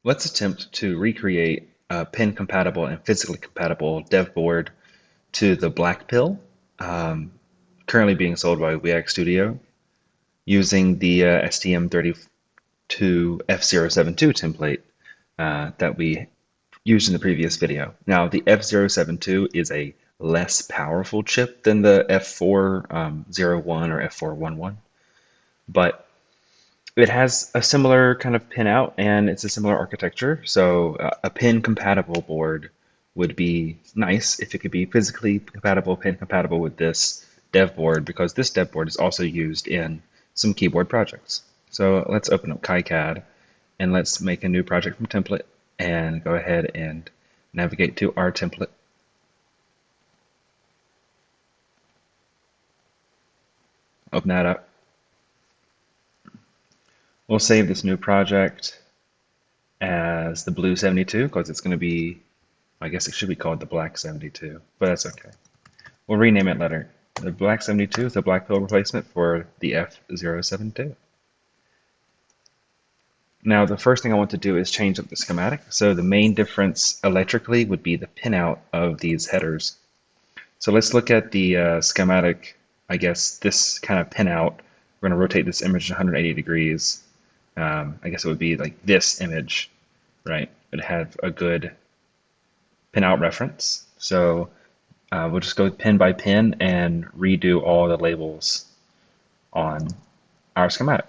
Let's attempt to recreate a pin-compatible and physically compatible dev board to the BlackPill, um, currently being sold by WeAct Studio, using the STM32 F072 template that we used in the previous video. Now, the F072 is a less powerful chip than the F401 or F411, but it has a similar kind of pin out and it's a similar architecture. So a pin compatible board would be nice if it could be physically compatible, pin compatible with this dev board, because this dev board is also used in some keyboard projects. So let's open up KiCad and let's make a new project from template and go ahead and navigate to our template. Open that up. We'll save this new project as the blue 72 because it's going to be, I guess it should be called the black 72, but that's okay. We'll rename it later. The black 72 is the BlackPill replacement for the F072. Now, the first thing I want to do is change up the schematic. So the main difference electrically would be the pinout of these headers. So let's look at the schematic, I guess, this kind of pinout. We're going to rotate this image 180 degrees. I guess it would be like this image, right? It'd have a good pinout reference. So we'll just go pin by pin and redo all the labels on our schematic.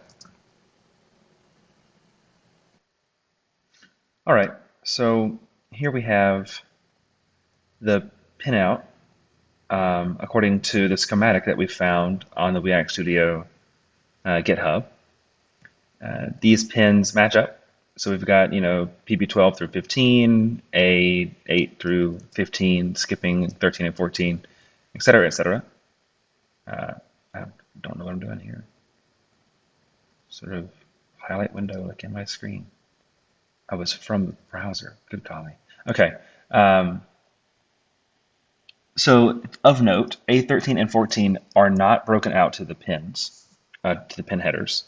All right, so here we have the pinout according to the schematic that we found on the WeAct Studio GitHub. These pins match up. So we've got, PB12 through 15, A8 through 15, skipping 13 and 14, et cetera, et cetera. I don't know what I'm doing here. Sort of highlight window like in my screen. I was from the browser. Good golly. Okay. So of note, A13 and 14 are not broken out to the pins, to the pin headers,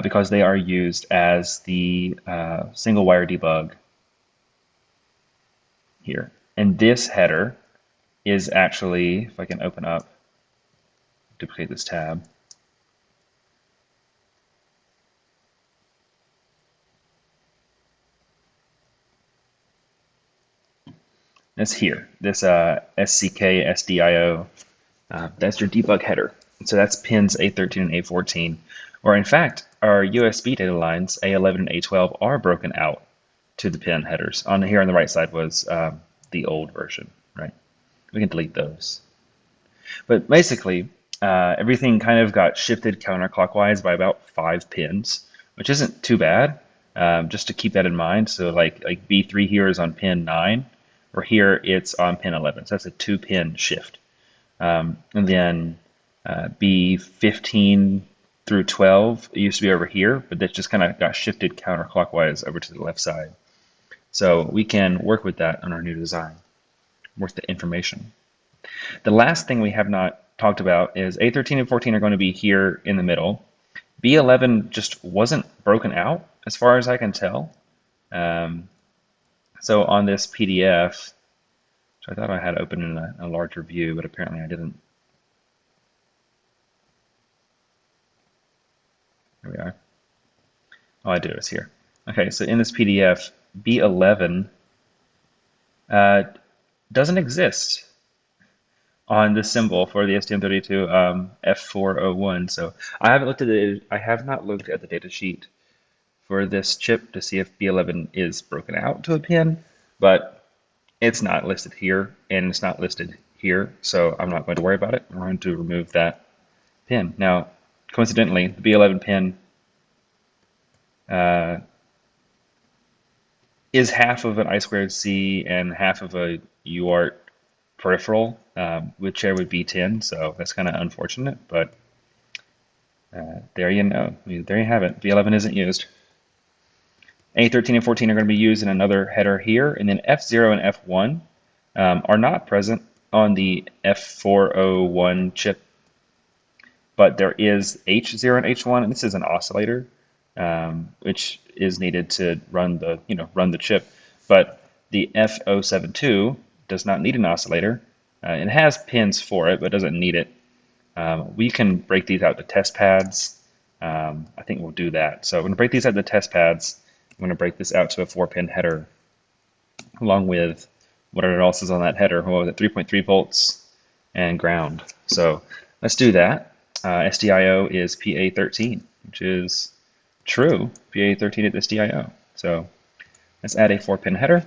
because they are used as the single wire debug here. And this header is actually, if I can open up, duplicate this tab. It's here, this SCK SDIO, that's your debug header. So that's pins A13 and A14, or in fact, our USB data lines A11 and A12 are broken out to the pin headers. On here on the right side was the old version, right? We can delete those. But basically, everything kind of got shifted counterclockwise by about 5 pins, which isn't too bad. Just to keep that in mind. So like B3 here is on pin 9, or here it's on pin 11. So that's a 2-pin shift. And then B15 through 12 it used to be over here, but that just kind of got shifted counterclockwise over to the left side. So we can work with that on our new design, work the information. The last thing we have not talked about is A13 and 14 are going to be here in the middle. B11 just wasn't broken out as far as I can tell. So on this PDF, which I thought I had open in a larger view, but apparently I didn't. Here we are. All I do is here. Okay, so in this PDF, B11 doesn't exist on the symbol for the STM32 F401. So I haven't looked at it. I have not looked at the data sheet for this chip to see if B11 is broken out to a pin, but it's not listed here and it's not listed here, so I'm not going to worry about it. I'm going to remove that pin. Now, coincidentally, the B11 pin is half of an I2C and half of a UART peripheral, which would be 10, so that's kind of unfortunate, but there you know. There you have it. B11 isn't used. A13 and 14 are going to be used in another header here, and then F0 and F1 are not present on the F401 chip, but there is H0 and H1, and this is an oscillator. which is needed to run the run the chip. But the F072 does not need an oscillator. It has pins for it, but doesn't need it. We can break these out to test pads. I think we'll do that. So I'm going to break these out to test pads. I'm going to break this out to a 4-pin header, along with whatever else is on that header. What was it? 3.3 volts and ground. So let's do that. SDIO is PA13, which is true. PA13 at SDIO. So let's add a 4-pin header.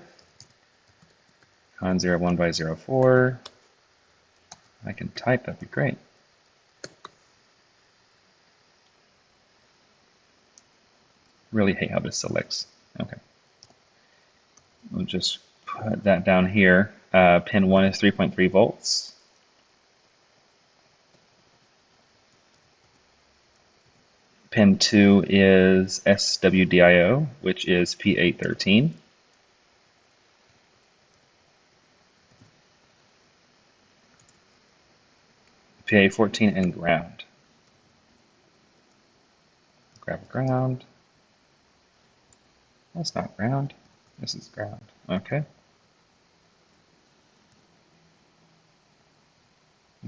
Con 01 by 04. I can type, that'd be great. Really hate how this selects. Okay. We'll just put that down here. Pin 1 is 3.3 volts. Pin 2 is SWDIO, which is P813. PA14 and ground. Grab a ground. That's not ground. This is ground. Okay.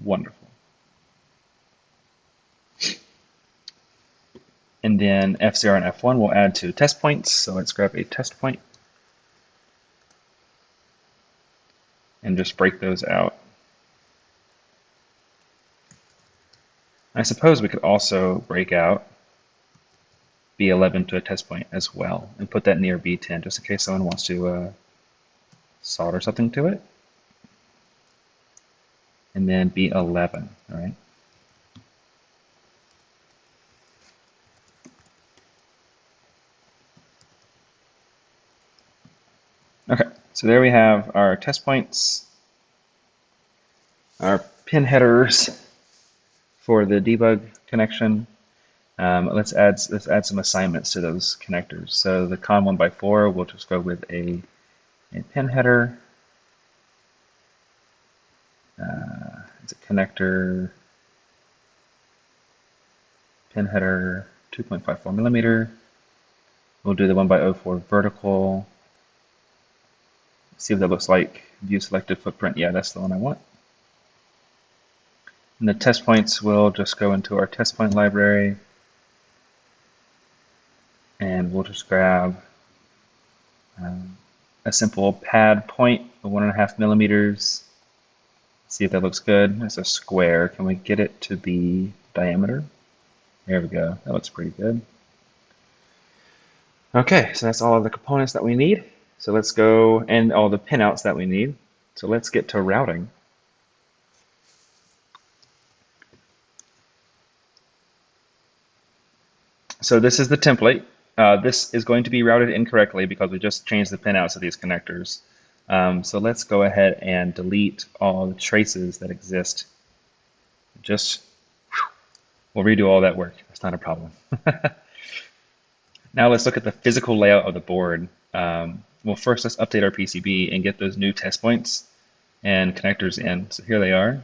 Wonderful. And then F0 and F1 will add to test points. So let's grab a test point and just break those out. I suppose we could also break out B11 to a test point as well and put that near B10 just in case someone wants to solder something to it. And then B11, all right? Okay, so there we have our test points, our pin headers for the debug connection. Let's add some assignments to those connectors. So the con 1 by 4, we'll just go with a pin header. It's a connector pin header 2.54 millimeter. We'll do the 1 by 04 vertical. See what that looks like. View selected footprint. Yeah, that's the one I want. And the test points will just go into our test point library. And we'll just grab a simple pad point of 1.5 millimeters. See if that looks good. It's a square. Can we get it to be diameter? There we go. That looks pretty good. Okay, so that's all of the components that we need. So let's go, and all the pinouts that we need. So let's get to routing. So this is the template. This is going to be routed incorrectly because we just changed the pinouts of these connectors. So let's go ahead and delete all the traces that exist. We'll redo all that work. That's not a problem. Now let's look at the physical layout of the board. Well, first let's update our PCB and get those new test points and connectors in. So here they are.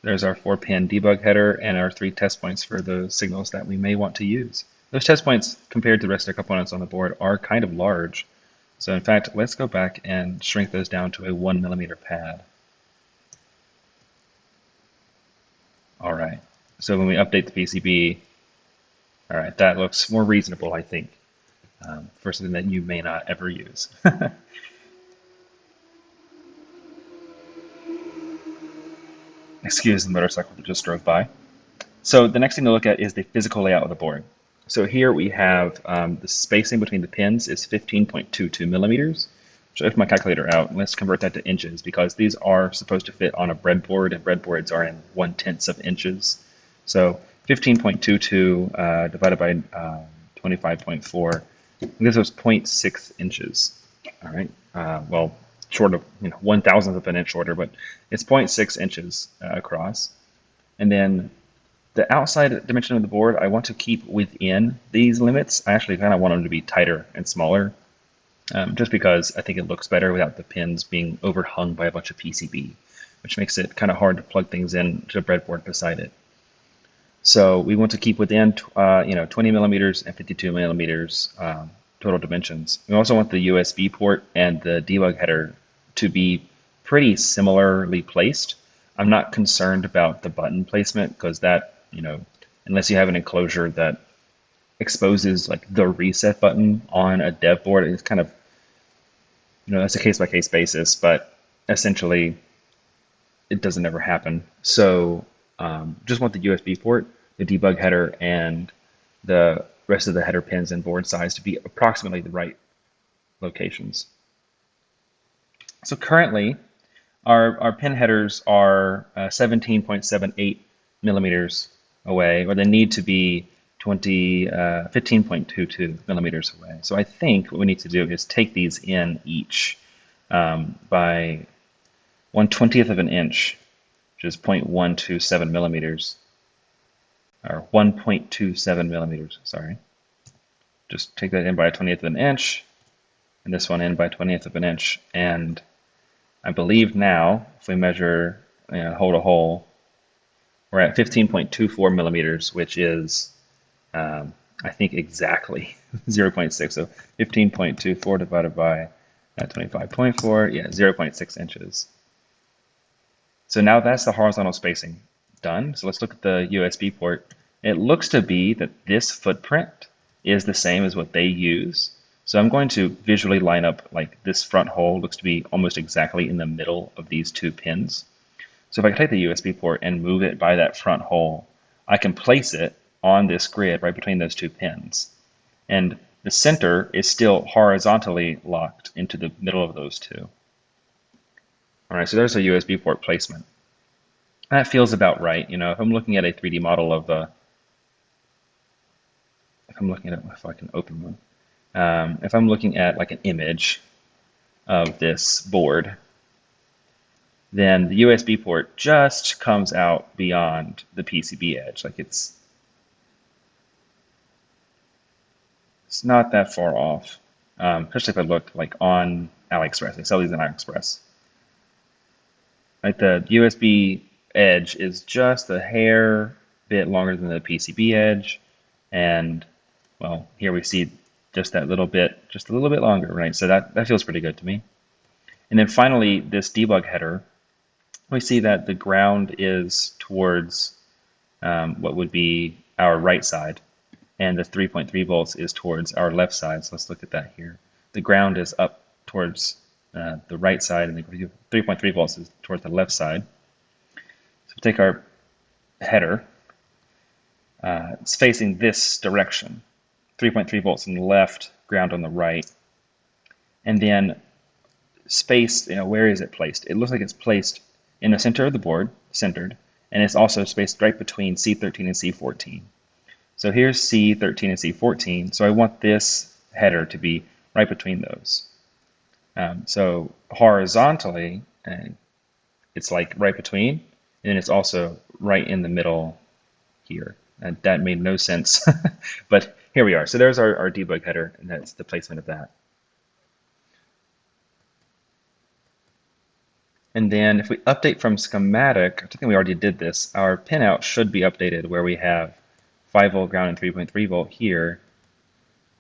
There's our 4-pin debug header and our 3 test points for the signals that we may want to use. Those test points, compared to the rest of the components on the board, are kind of large. So in fact, let's go back and shrink those down to a 1 millimeter pad. All right, so when we update the PCB, all right, that looks more reasonable, I think, for something that you may not ever use. Excuse the motorcycle that just drove by. So the next thing to look at is the physical layout of the board. So here we have the spacing between the pins is 15.22 millimeters. So if my calculator out, let's convert that to inches because these are supposed to fit on a breadboard and breadboards are in 1/10 of inches. So 15.22 divided by 25.4 gives us 0.6 inches. All right. Well, short of 1/1000th of an inch shorter, but it's 0.6 inches across. And then the outside dimension of the board, I want to keep within these limits. I actually kind of want them to be tighter and smaller, just because I think it looks better without the pins being overhung by a bunch of PCB, which makes it kind of hard to plug things in to the breadboard beside it. So we want to keep within 20 millimeters and 52 millimeters total dimensions. We also want the USB port and the debug header to be pretty similarly placed. I'm not concerned about the button placement because that, unless you have an enclosure that exposes like the reset button on a dev board, it's kind of, that's a case by case basis, but essentially it doesn't ever happen. So just want the USB port, the debug header, and the rest of the header pins and board size to be approximately the right locations. So currently, our pin headers are 17.78 millimeters away, or they need to be 15.22 millimeters away. So I think what we need to do is take these in each by 1/20th of an inch, which is 0.127 millimeters, or 1.27 millimeters, sorry. Just take that in by a 20th of an inch, and this one in by 20th of an inch. And I believe now, if we measure hole to hole, we're at 15.24 millimeters, which is, I think, exactly 0.6. So 15.24 divided by 25.4, yeah, 0.6 inches. So now that's the horizontal spacing done. So let's look at the USB port. It looks to be that this footprint is the same as what they use. So I'm going to visually line up, like this front hole looks to be almost exactly in the middle of these two pins. So if I can take the USB port and move it by that front hole, I can place it on this grid right between those two pins. And the center is still horizontally locked into the middle of those two. All right, so there's a USB port placement. That feels about right. If I'm looking at a 3D model of if I can open one. If I'm looking at like an image of this board, then the USB port just comes out beyond the PCB edge. Like it's not that far off, especially if I look like on AliExpress. They sell these on AliExpress. Like the USB edge is just a hair bit longer than the PCB edge, and well, here we see just that little bit, just a little bit longer, right? So that feels pretty good to me. And then finally, this debug header, we see that the ground is towards what would be our right side, and the 3.3 volts is towards our left side. So let's look at that here. The ground is up towards the right side, and the 3.3 volts is towards the left side. So we take our header, it's facing this direction, 3.3 volts on the left, ground on the right. And then space, where is it placed? It looks like it's placed in the center of the board, centered, and it's also spaced right between C13 and C14. So here's C13 and C14, so I want this header to be right between those. So horizontally, it's like right between, and it's also right in the middle here. And that made no sense, but here we are. So there's our debug header, and that's the placement of that. And then if we update from schematic, I think we already did this, our pinout should be updated where we have 5 volt ground and 3.3 volt here,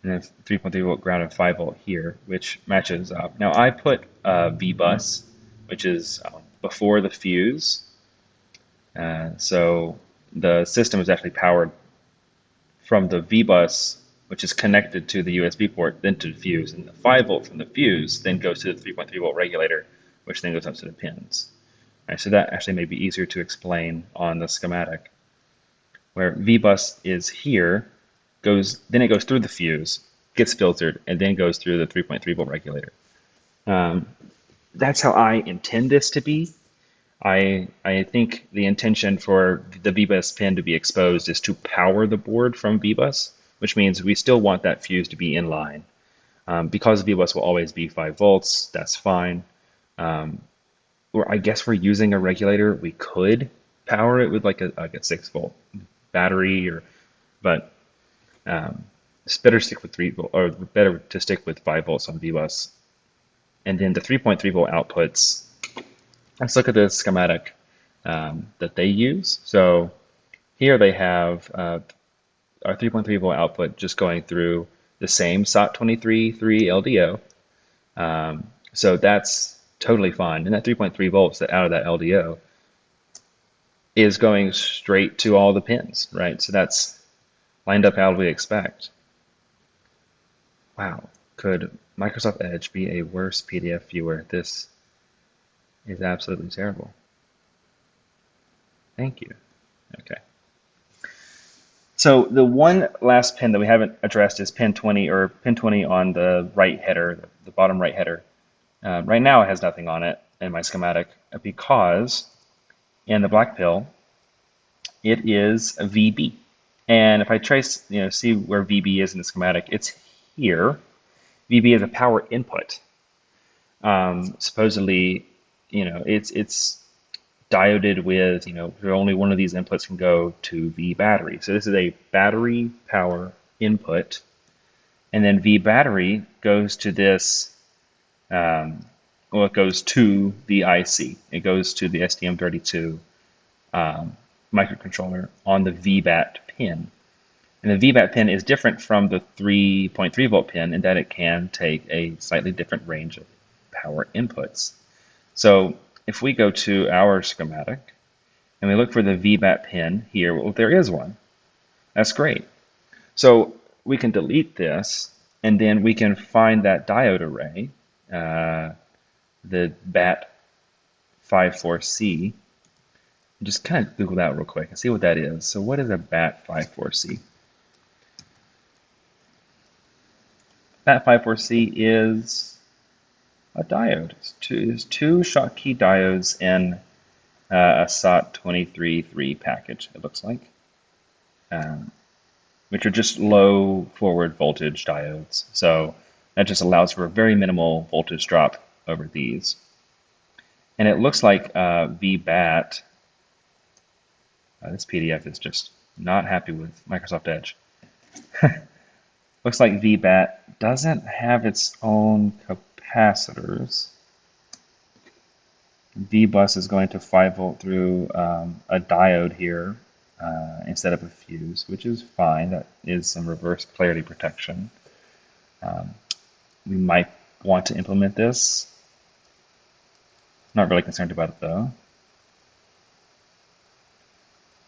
and then 3.3 volt ground and 5 volt here, which matches up. Now I put V-bus, which is before the fuse. So the system is actually powered from the V-bus, which is connected to the USB port, then to the fuse. And the 5 volt from the fuse then goes to the 3.3 volt regulator, which then goes up to the pins. All right, so that actually may be easier to explain on the schematic, where V-bus is here, then it goes through the fuse, gets filtered, and then goes through the 3.3 volt regulator. That's how I intend this to be. I think the intention for the V-bus pin to be exposed is to power the board from V-bus, which means we still want that fuse to be in line. Because V-bus will always be 5 volts, that's fine. Or I guess we're using a regulator, we could power it with like a 6 volt battery, but it's better to stick with 3 volt, or better to stick with 5 volts on V-bus. And then the 3.3 volt outputs, let's look at the schematic that they use. So Here they have our 3.3 volt output just going through the same SOT23 3 LDO. So that's totally fine. And that 3.3 volts out of that LDO is going straight to all the pins, right? So that's lined up how we expect. Wow, could Microsoft Edge be a worse PDF viewer? This is absolutely terrible. Thank you. Okay. So the one last pin that we haven't addressed is pin 20, or pin 20 on the right header, the bottom right header. Right now it has nothing on it in my schematic because in the BlackPill it is a VB. And if I trace, see where VB is in the schematic, it's here. VB is a power input. Supposedly, it's dioded with, only one of these inputs can go to V battery. So this is a battery power input. And then V battery goes to this, it goes to the IC. It goes to the STM32 microcontroller on the VBAT pin. And the VBAT pin is different from the 3.3 volt pin in that it can take a slightly different range of power inputs. So if we go to our schematic and we look for the VBAT pin here, well, there is one. That's great. So we can delete this, and then we can find that diode array, the BAT54C. Just kind of Google that real quick and see what that is. So what is a BAT54C? BAT54C is a diode. It's two Schottky diodes in a SOT23 package, it looks like, which are just low forward voltage diodes. So that just allows for a very minimal voltage drop over these. And it looks like VBAT, this PDF is just not happy with Microsoft Edge. Looks like VBAT doesn't have its own capacitors. VBus is going to 5 volt through a diode here instead of a fuse, which is fine. That is some reverse polarity protection. We might want to implement this. Not really concerned about it though.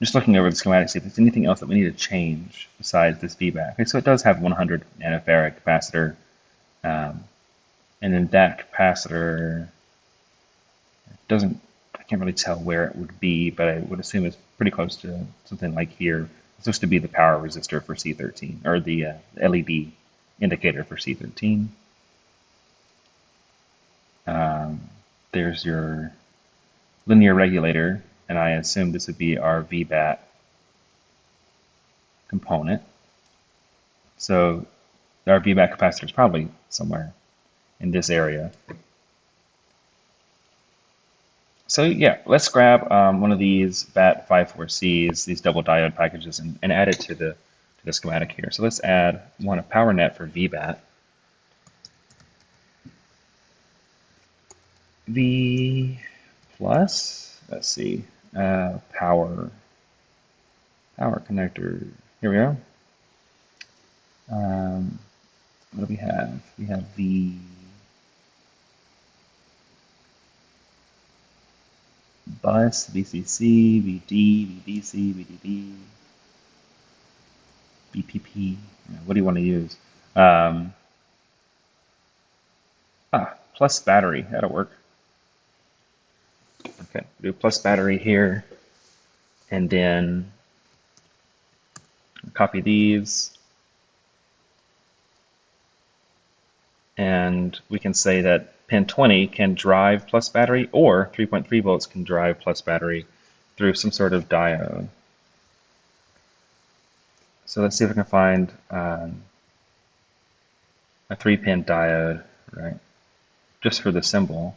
Just looking over the schematic, see if there's anything else that we need to change besides this VBAT. Okay, so it does have 100 nanofarad capacitor, and then that capacitor doesn't, I can't really tell where it would be, but I would assume it's pretty close to something like here. It's supposed to be the power resistor for C13, or the LED indicator for C13. There's your linear regulator, and I assume this would be our VBAT component. So our VBAT capacitor is probably somewhere in this area. So yeah, let's grab one of these BAT54Cs, these double diode packages, and add it to the schematic here. So let's add one a power net for VBAT. V plus, let's see, power connector. Here we go. What do we have? We have V bus, VCC, VD, VDC, VDD, BPP. What do you want to use? Plus battery. That'll work. Okay, do plus battery here, and then copy these, and we can say that pin 20 can drive plus battery, or 3.3 volts can drive plus battery through some sort of diode. So let's see if I can find a 3-pin diode, right? Just for the symbol.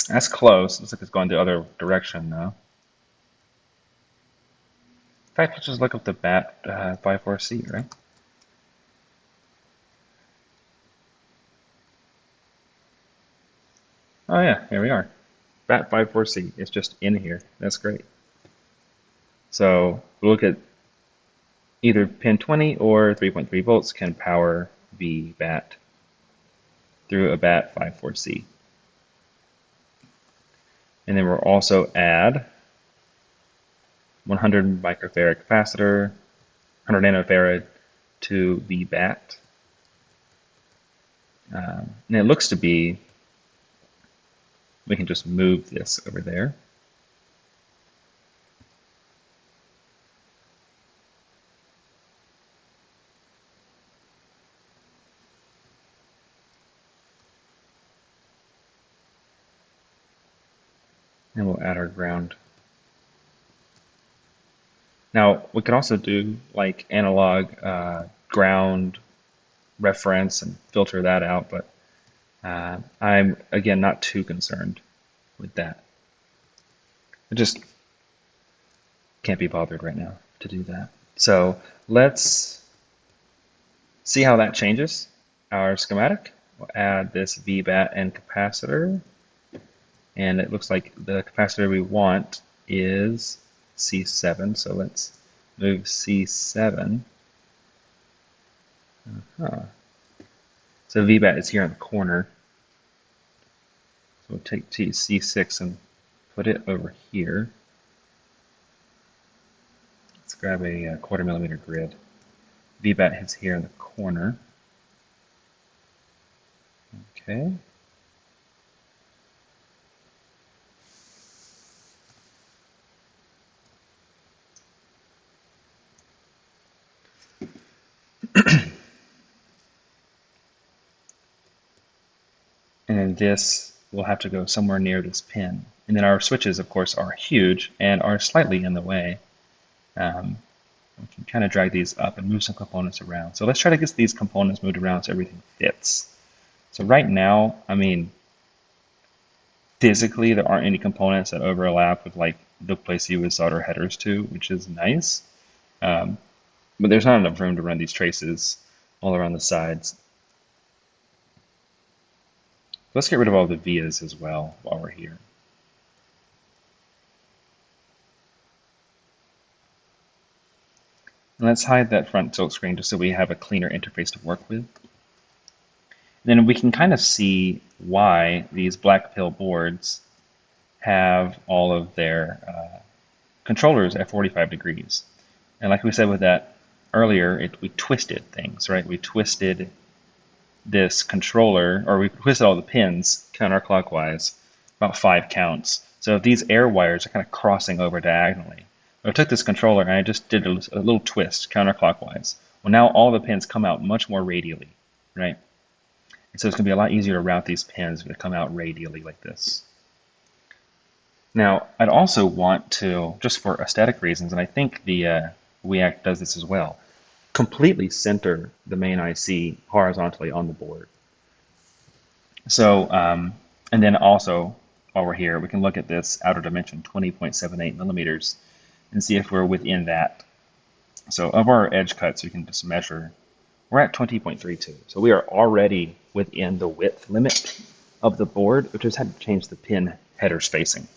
That's close. Looks like it's going the other direction now. In fact, let's just look up the BAT54C, right? Oh yeah, here we are. BAT54C. It's just in here. That's great. So we'll look at either pin 20 or 3.3 volts can power VBAT through a BAT54C. And then we'll also add 100 microfarad capacitor, 100 nanofarad to VBAT. And it looks to be, we can just move this over there. And we'll add our ground. Now, we could also do like analog ground reference and filter that out, but I'm, again, not too concerned with that. I just can't be bothered right now to do that. So let's see how that changes our schematic. We'll add this VBAT and capacitor. And it looks like the capacitor we want is C7. So let's move C7. So VBAT is here in the corner. So we'll take C6 and put it over here. Let's grab a 1/4 millimeter grid. VBAT is here in the corner. Okay. And then this will have to go somewhere near this pin. And then our switches, of course, are huge and are slightly in the way. We can kind of drag these up and move some components around. So let's try to get these components moved around so everything fits. So right now, I mean, physically there aren't any components that overlap with like the place you would solder headers to, which is nice. But there's not enough room to run these traces all around the sides. Let's get rid of all the vias as well while we're here. And let's hide that front tilt screen just so we have a cleaner interface to work with. And then we can kind of see why these BlackPill boards have all of their controllers at 45 degrees. And like we said with that earlier, we twisted things, right? We twisted this controller, or we twisted all the pins counterclockwise, about 5 counts. So if these air wires are kind of crossing over diagonally, I took this controller and I just did a little twist counterclockwise. Well, now all the pins come out much more radially, right? And so it's going to be a lot easier to route these pins to come out radially like this. Now, I'd also want to, just for aesthetic reasons, and I think the WeAct does this as well, completely center the main IC horizontally on the board. So, and then also, while we're here, we can look at this outer dimension, 20.78 millimeters, and see if we're within that. So of our edge cuts, we can just measure. We're at 20.32. So we are already within the width limit of the board. We just had to change the pin header spacing.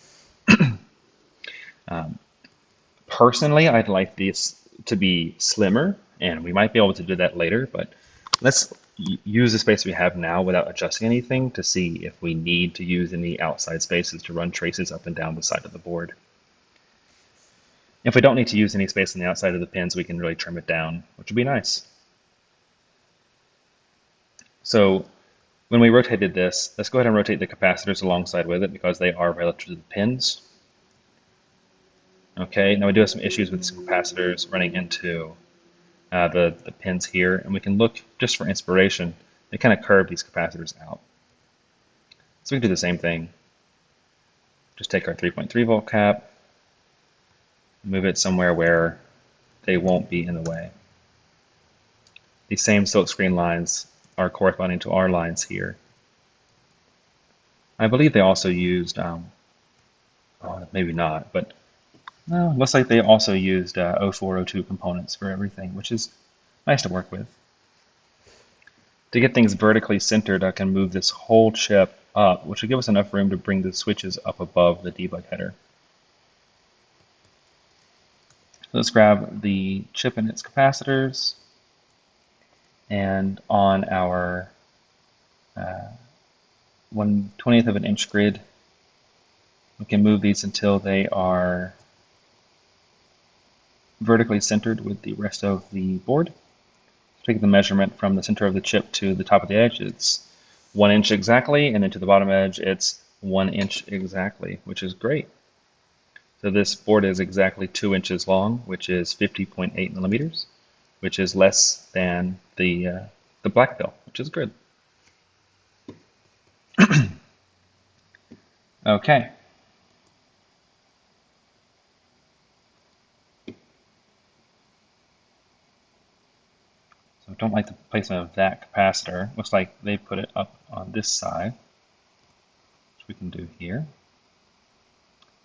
Personally, I'd like this to be slimmer, and we might be able to do that later, but let's use the space we have now without adjusting anything to see if we need to use any outside spaces to run traces up and down the side of the board. If we don't need to use any space on the outside of the pins, we can really trim it down, which would be nice. So when we rotated this, let's go ahead and rotate the capacitors alongside with it because they are relative to the pins. Okay, now we do have some issues with these capacitors running into the pins here, and we can look, just for inspiration, they kind of curve these capacitors out. So we can do the same thing. Just take our 3.3 volt cap, move it somewhere where they won't be in the way. These same silkscreen lines are corresponding to our lines here. I believe they also used, maybe not, but looks like they also used 0402 components for everything, which is nice to work with. To get things vertically centered, I can move this whole chip up, which will give us enough room to bring the switches up above the debug header. So let's grab the chip and its capacitors, and on our 1/20th of an inch grid, we can move these until they are vertically centered with the rest of the board. Take the measurement from the center of the chip to the top of the edge. It's 1 inch exactly, and then to the bottom edge, it's 1 inch exactly, which is great. So this board is exactly 2 inches long, which is 50.8 millimeters, which is less than the BlackPill, which is good. Okay. So I don't like the placement of that capacitor. Looks like they put it up on this side, which we can do here.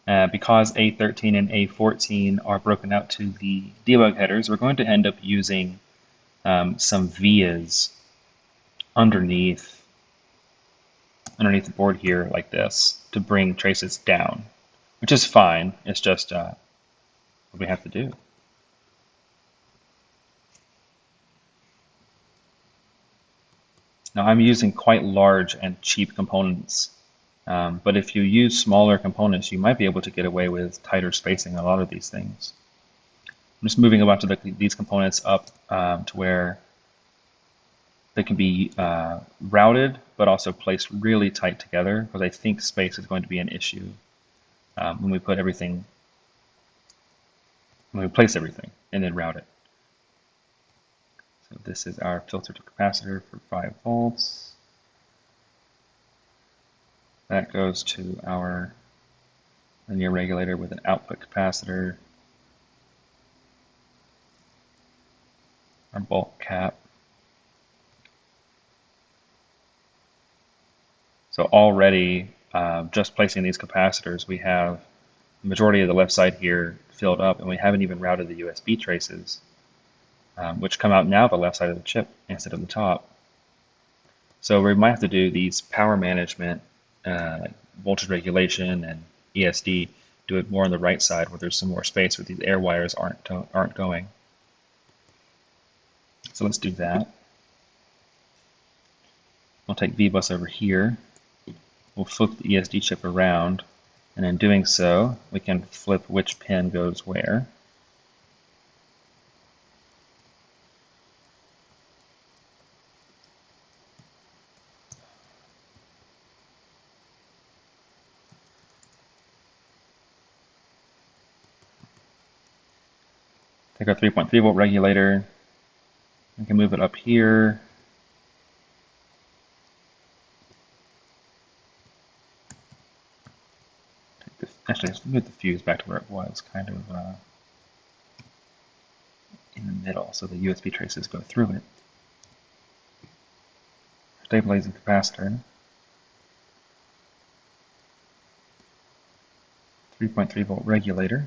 Because A13 and A14 are broken out to the debug headers, we're going to end up using some vias underneath the board here like this to bring traces down, which is fine. It's just what we have to do. Now I'm using quite large and cheap components, but if you use smaller components, you might be able to get away with tighter spacing on a lot of these things. I'm just moving a bunch of these components up to where they can be routed, but also placed really tight together, because I think space is going to be an issue when we put everything, when we place everything and then route it. So this is our filter to capacitor for 5 volts. That goes to our linear regulator with an output capacitor, our bulk cap. So already, just placing these capacitors, we have the majority of the left side here filled up, and we haven't even routed the USB traces, which come out now the left side of the chip instead of the top. So we might have to do these power management, like voltage regulation and ESD, do it more on the right side where there's some more space where these air wires aren't going. So let's do that. We'll take VBus over here. We'll flip the ESD chip around, and in doing so, we can flip which pin goes where. Take our 3.3 volt regulator. We can move it up here. Actually, let's move the fuse back to where it was, kind of in the middle, so the USB traces go through it. Stabilizing capacitor. 3.3 volt regulator.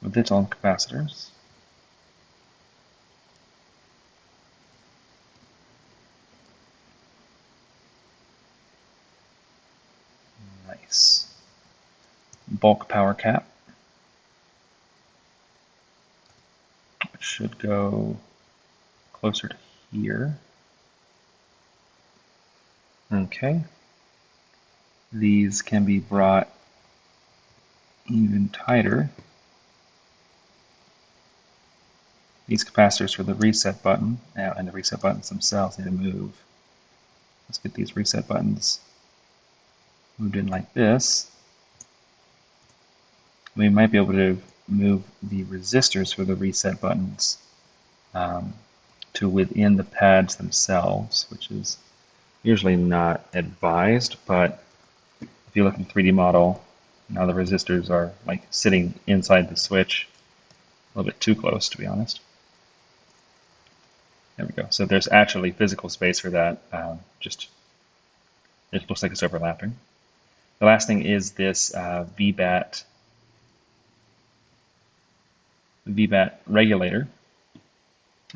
With its own capacitors. Nice. Bulk power cap, which should go closer to here. Okay. These can be brought even tighter. These capacitors for the reset button, and the reset buttons themselves need to move. Let's get these reset buttons moved in like this. We might be able to move the resistors for the reset buttons to within the pads themselves, which is usually not advised, but if you look in 3D model, now the resistors are like sitting inside the switch, a little bit too close, to be honest. There we go. So there's actually physical space for that. Just it looks like it's overlapping. The last thing is this VBAT regulator.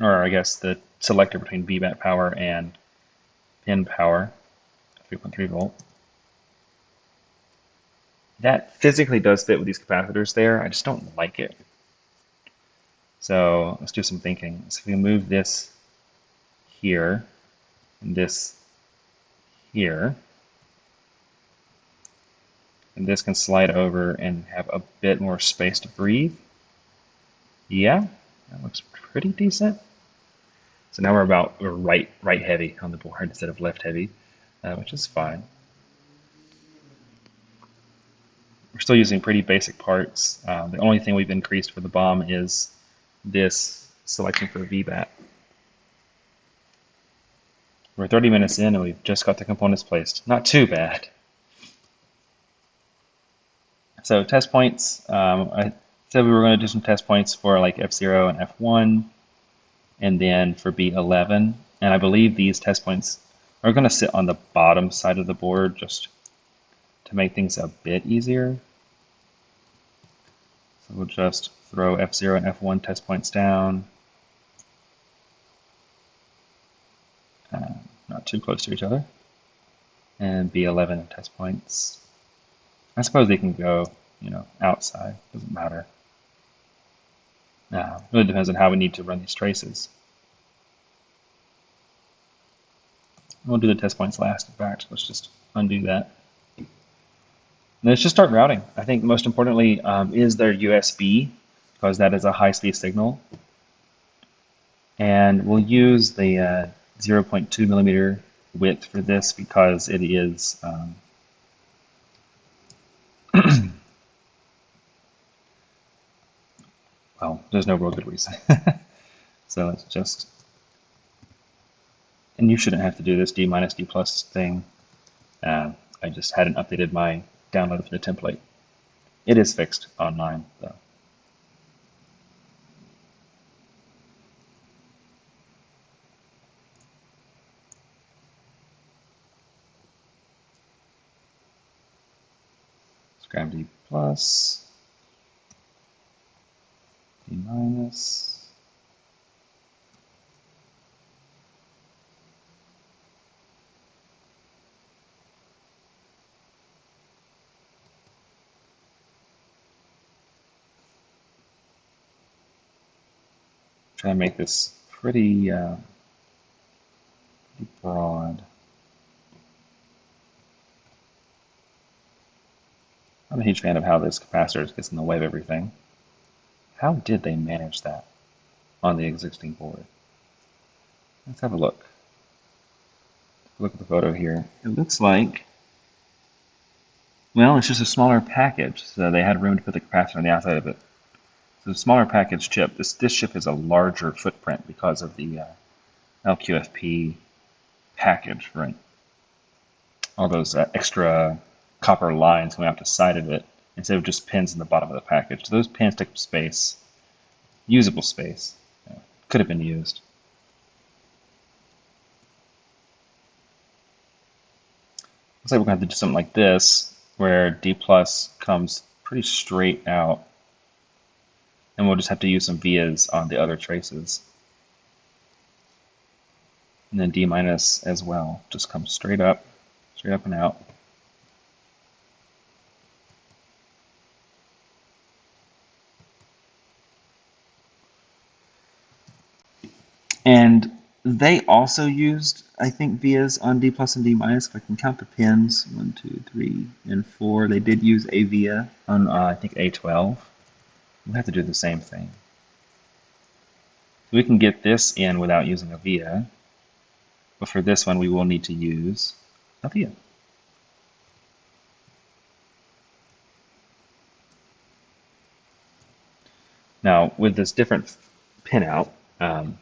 or I guess the selector between VBAT power and pin power, 3.3 volt. That physically does fit with these capacitors there. I just don't like it. So let's do some thinking. So if we move this here and this here, and this can slide over and have a bit more space to breathe. Yeah, that looks pretty decent. So now we're right heavy on the board instead of left heavy, which is fine. We're still using pretty basic parts. The only thing we've increased for the BOM is this selection for VBAT. We're 30 minutes in and we've just got the components placed. Not too bad. So test points, I said we were going to do some test points for like F0 and F1, and then for B11. And I believe these test points are going to sit on the bottom side of the board just to make things a bit easier. So we'll just throw F0 and F1 test points down. Not too close to each other. And B11 test points. I suppose they can go, outside. Doesn't matter. Really depends on how we need to run these traces. We'll do the test points last. In fact, let's just undo that. And let's just start routing. I think most importantly is their USB, because that is a high-speed signal. And we'll use the 0.2 millimeter width for this because it is well, there's no real good reason. So it's just, and you shouldn't have to do this D minus D plus thing. I just hadn't updated my download of the template. It is fixed online though. Grab D plus, D minus. Try to make this pretty broad. I'm a huge fan of how this capacitor gets in the way of everything. How did they manage that on the existing board? Let's have a look. Look at the photo here. It looks like, well, it's just a smaller package, so they had room to put the capacitor on the outside of it. So the smaller package chip, this chip is a larger footprint because of the LQFP package, right? All those extra copper lines going out the side of it instead of just pins in the bottom of the package. So those pins take up space, usable space. Could have been used. Looks like we're going to have to do something like this, where D plus comes pretty straight out, and we'll just have to use some vias on the other traces. And then D minus as well, just comes straight up and out. And they also used, I think, vias on D plus and D minus. If I can count the pins, 1, 2, 3, and 4. They did use a via on, I think, A12. We'll have to do the same thing. We can get this in without using a via, but for this one we will need to use a via. Now, with this different pinout,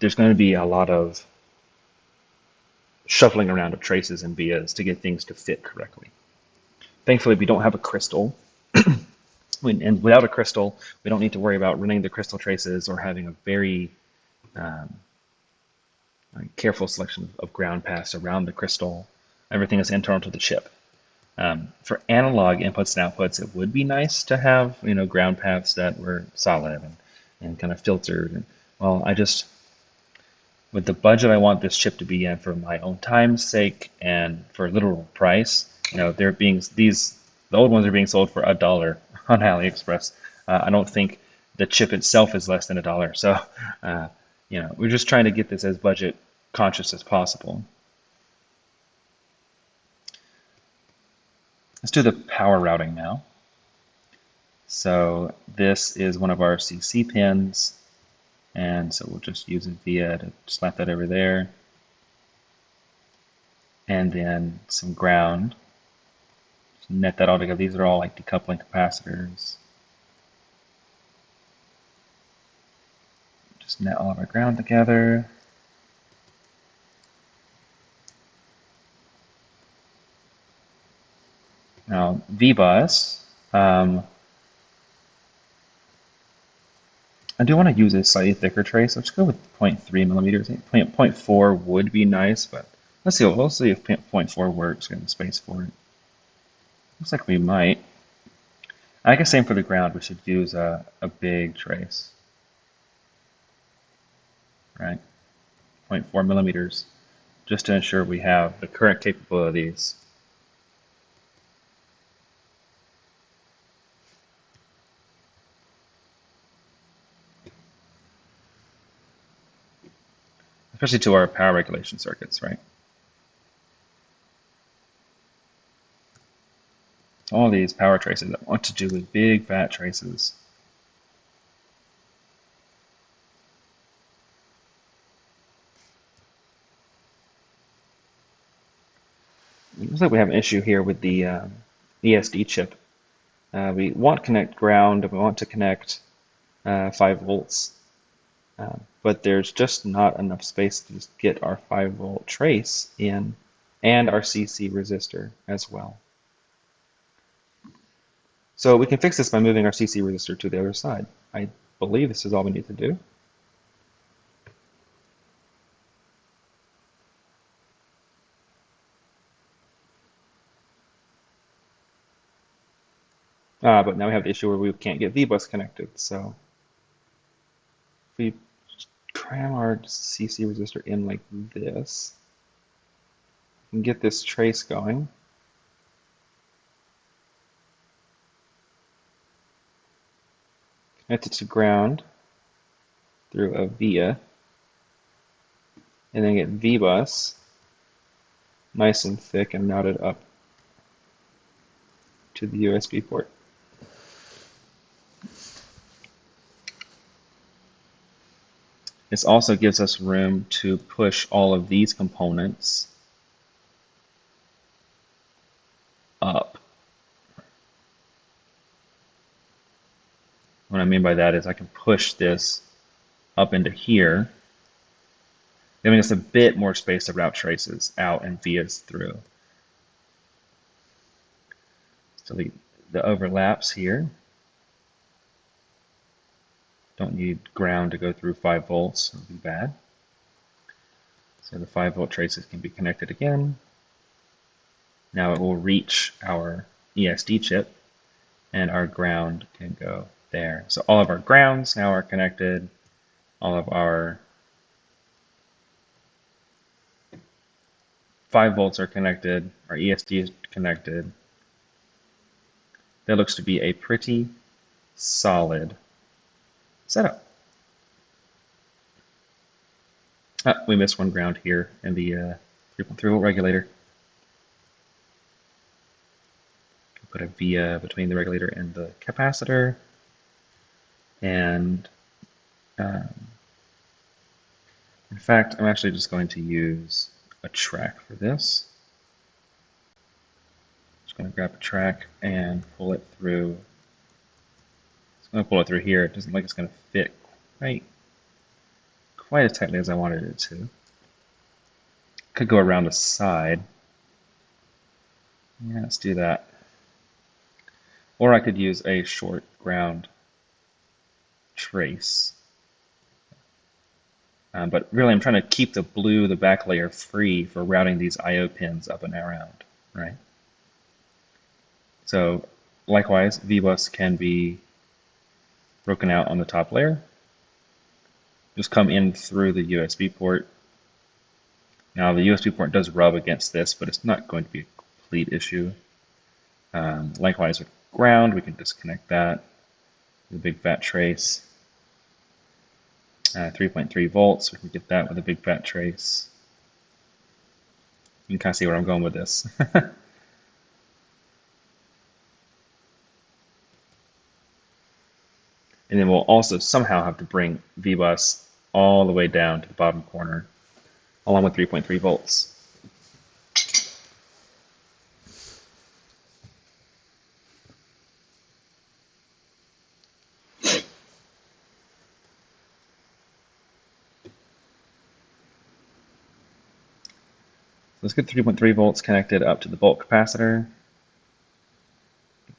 there's going to be a lot of shuffling around of traces and vias to get things to fit correctly. Thankfully, we don't have a crystal. And without a crystal, we don't need to worry about running the crystal traces or having a very careful selection of ground paths around the crystal. Everything is internal to the chip. For analog inputs and outputs, it would be nice to have ground paths that were solid and kind of filtered. And, well, with the budget I want this chip to be in for my own time's sake and for literal price, the old ones are being sold for $1 on AliExpress. I don't think the chip itself is less than $1. So, we're just trying to get this as budget conscious as possible. Let's do the power routing now. So this is one of our CC pins, and so we'll just use a via to slap that over there. And then some ground. Just net that all together. These are all like decoupling capacitors. Just net all of our ground together. Now, VBus, I do want to use a slightly thicker trace. Let's go with 0.3 millimeters. 0.4 would be nice, but let's see. We'll see if 0.4 works. We have the space for it. Looks like we might. I guess same for the ground. We should use a big trace, right? 0.4 millimeters, just to ensure we have the current capabilities. Especially to our power regulation circuits, right? All these power traces I want to do with big fat traces. It looks like we have an issue here with the ESD chip. We want to connect ground, and we want to connect 5 volts. But there's just not enough space to just get our 5-volt trace in and our CC resistor as well. So we can fix this by moving our CC resistor to the other side. I believe this is all we need to do. But now we have the issue where we can't get VBus connected. So if we cram our CC resistor in like this, and get this trace going. Connect it to ground through a via, and then get VBus nice and thick and routed up to the USB port. This also gives us room to push all of these components up. What I mean by that is I can push this up into here, giving us a bit more space to route traces out and vias through. So the overlaps here. Don't need ground to go through 5 volts, it would be bad. So the 5-volt traces can be connected again. Now it will reach our ESD chip, and our ground can go there. So all of our grounds now are connected. All of our 5 volts are connected. Our ESD is connected. That looks to be a pretty solid setup. We missed one ground here in the 3.3-volt regulator. Put a via between the regulator and the capacitor, and in fact, I'm actually just going to use a track for this. Just going to grab a track and pull it through. It's going to pull it through here. It doesn't look like it's going to fit quite as tightly as I wanted it to. Could go around the side. Yeah, let's do that. Or I could use a short ground trace. But really I'm trying to keep the blue, the back layer, free for routing these I/O pins up and around, right? So likewise, VBus can be broken out on the top layer. Just come in through the USB port Now the USB port does rub against this, but it's not going to be a complete issue. Likewise with ground, we can disconnect that with a big fat trace. 3.3 volts, we can get that with a big fat trace. You can kind of see where I'm going with this. And then we'll also somehow have to bring VBus all the way down to the bottom corner, along with 3.3 volts. Let's get 3.3 volts connected up to the bulk capacitor.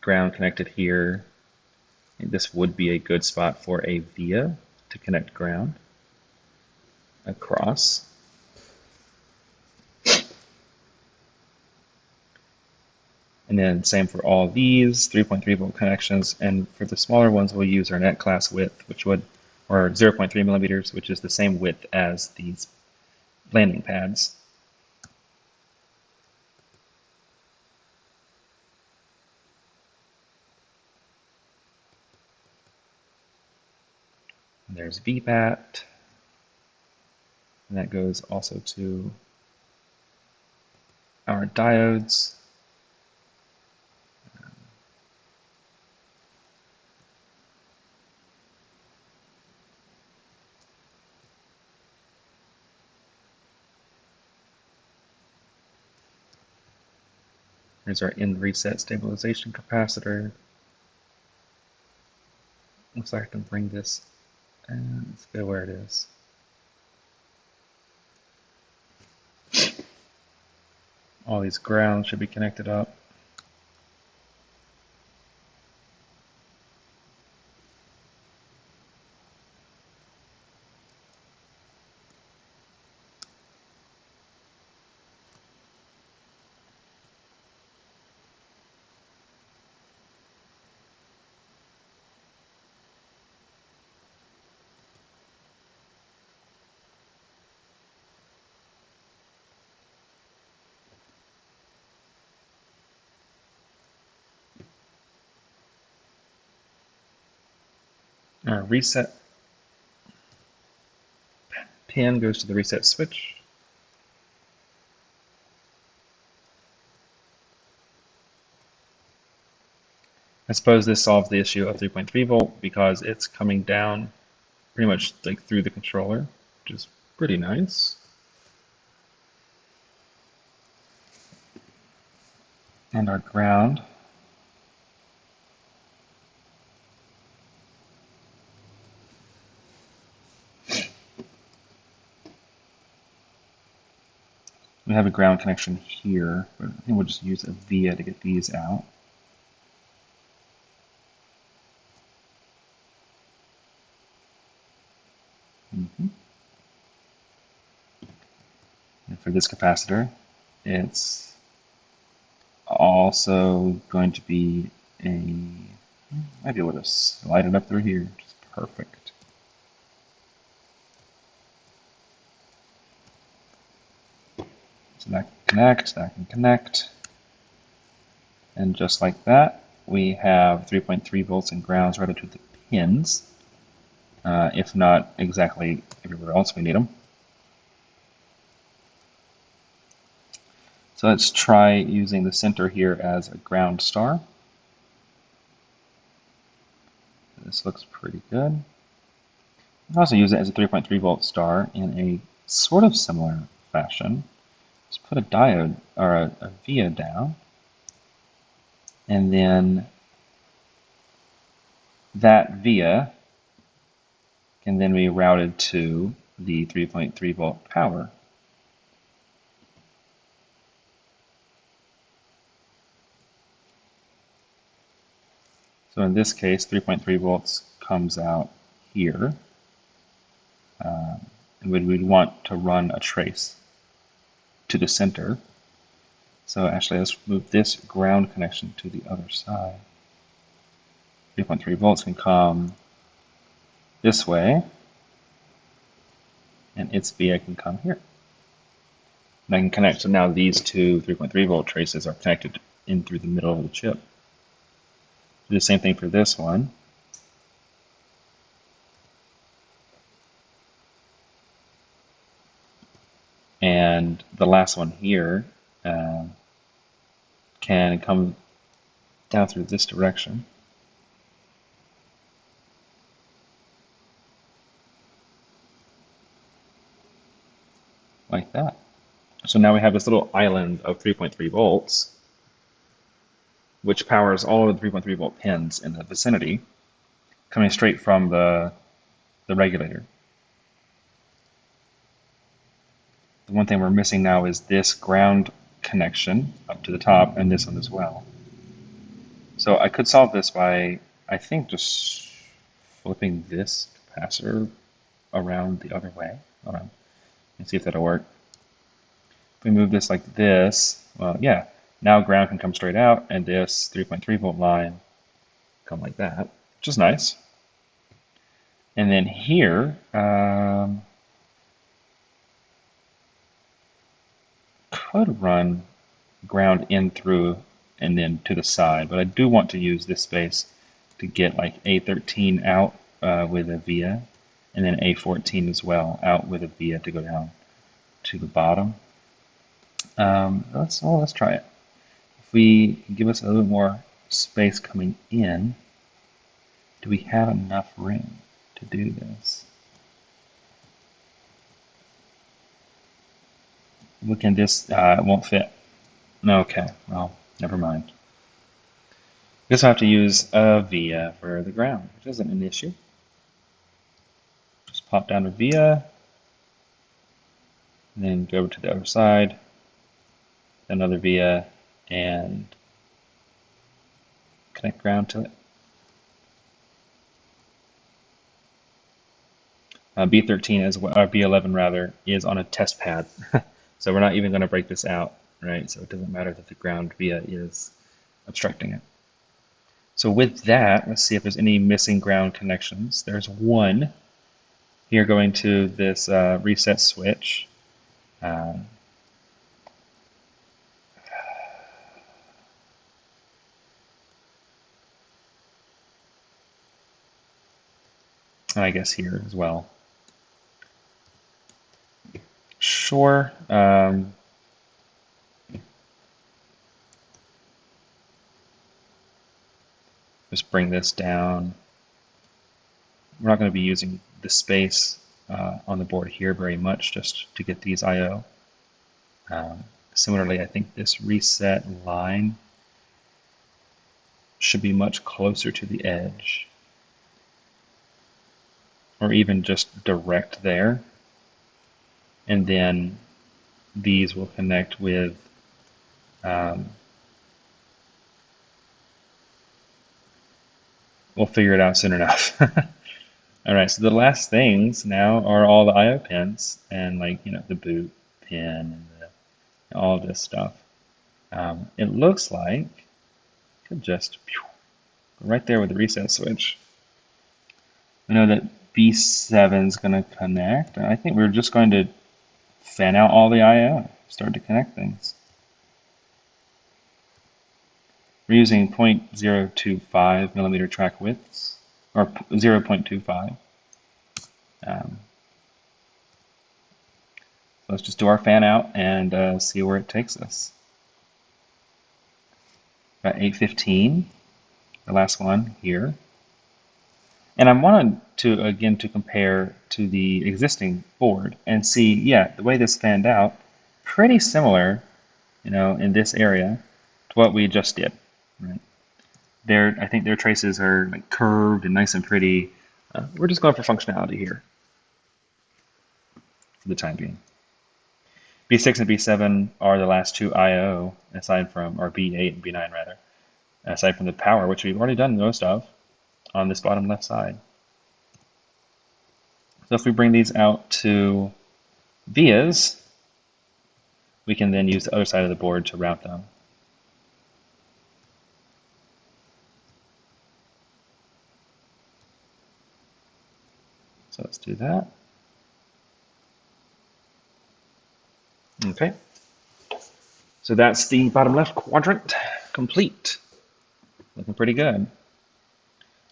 Ground connected here. And this would be a good spot for a via to connect ground across. And then same for all these 3.3 volt connections. And for the smaller ones, we'll use our net class width, which would, or 0.3 millimeters, which is the same width as these landing pads. And there's VBAT. And that goes also to our diodes. Here's our end reset stabilization capacitor. Looks like I can bring this, and let's go where it is. All these grounds should be connected up. Our reset pin goes to the reset switch. I suppose this solves the issue of 3.3 volt because it's coming down pretty much like through the controller, which is pretty nice. And our ground. We have a ground connection here, but I think we'll just use a via to get these out. And for this capacitor, it's also going to be a, might be able to slide it up through here, which is perfect. So that can connect. And just like that, we have 3.3 volts and grounds right up to the pins, if not exactly everywhere else we need them. So let's try using the center here as a ground star. This looks pretty good. You can also use it as a 3.3 volt star in a sort of similar fashion. Just put a diode or a via down, and then that via can then be routed to the 3.3 volt power. So in this case, 3.3 volts comes out here, and we'd want to run a trace to the center. So actually, let's move this ground connection to the other side. 3.3 volts can come this way, and its via can come here. And I can connect, so now these two 3.3 volt traces are connected in through the middle of the chip. Do the same thing for this one. And the last one here can come down through this direction. Like that. So now we have this little island of 3.3 volts, which powers all of the 3.3 volt pins in the vicinity, coming straight from the regulator. The one thing we're missing now is this ground connection up to the top, and this one as well. So I could solve this by, I think, just flipping this capacitor around the other way. Hold on, let's see if that'll work. If we move this like this, well, yeah, now ground can come straight out, and this 3.3 volt line come like that, which is nice. And then here, could run ground in through and then to the side, but I do want to use this space to get like A13 out with a via, and then A14 as well out with a via to go down to the bottom. Let's try it. If we give us a little more space coming in, do we have enough room to do this? Look in this, it won't fit. Okay, well, never mind. I guess I have to use a via for the ground, which isn't an issue. Just pop down a via, and then go to the other side, another via, and connect ground to it. B13 as well, or B11 rather, is on a test pad. So we're not even going to break this out, right? So it doesn't matter that the ground via is obstructing it. So with that, let's see if there's any missing ground connections. There's one here going to this reset switch. I guess here as well. Sure. Just bring this down. We're not going to be using the space on the board here very much, just to get these I/O. Similarly, I think this reset line should be much closer to the edge, or even just direct there. And then these will connect with we'll figure it out soon enough. All right, so the last things now are all the I/O pins and, like, you know, the boot pin and all of this stuff. It looks like I could just go right there with the reset switch. I know that B7 is going to connect. I think we're just going to fan out all the I/O, start to connect things. We're using 0.025 millimeter track widths, or 0.25. Let's just do our fan out and see where it takes us. Got 815, the last one here. And I wanted to, again, to compare to the existing board and see, yeah, the way this fanned out, pretty similar, you know, in this area to what we just did, right? I think their traces are like curved and nice and pretty. We're just going for functionality here for the time being. B6 and B7 are the last two I/O, aside from, or B8 and B9 rather, aside from the power, which we've already done most of on this bottom left side. So if we bring these out to vias, we can then use the other side of the board to route them. So let's do that. And Okay, so that's the bottom left quadrant complete. Looking pretty good.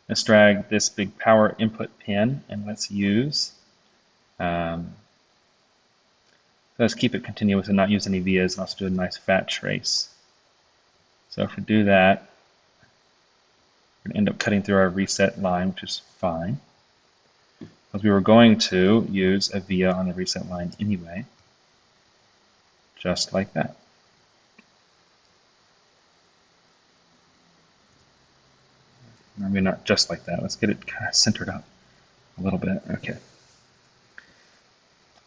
Let's drag this big power input pin and let's use, let's keep it continuous and not use any vias, and also do a nice fat trace. So if we do that, we're going to end up cutting through our reset line, which is fine, because we were going to use a via on the reset line anyway, just like that. I mean, not just like that. Let's get it kind of centered up a little bit. Okay.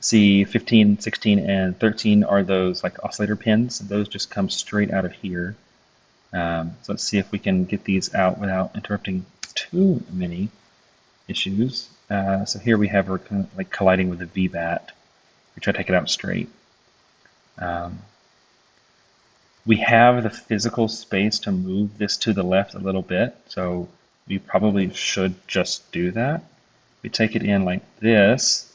See, 15, 16, and 13 are those like oscillator pins. Those just come straight out of here. So let's see if we can get these out without interrupting too many issues. So here we have, we're kind of like colliding with a VBAT. We try to take it out straight. We have the physical space to move this to the left a little bit, so we probably should just do that. We take it in like this,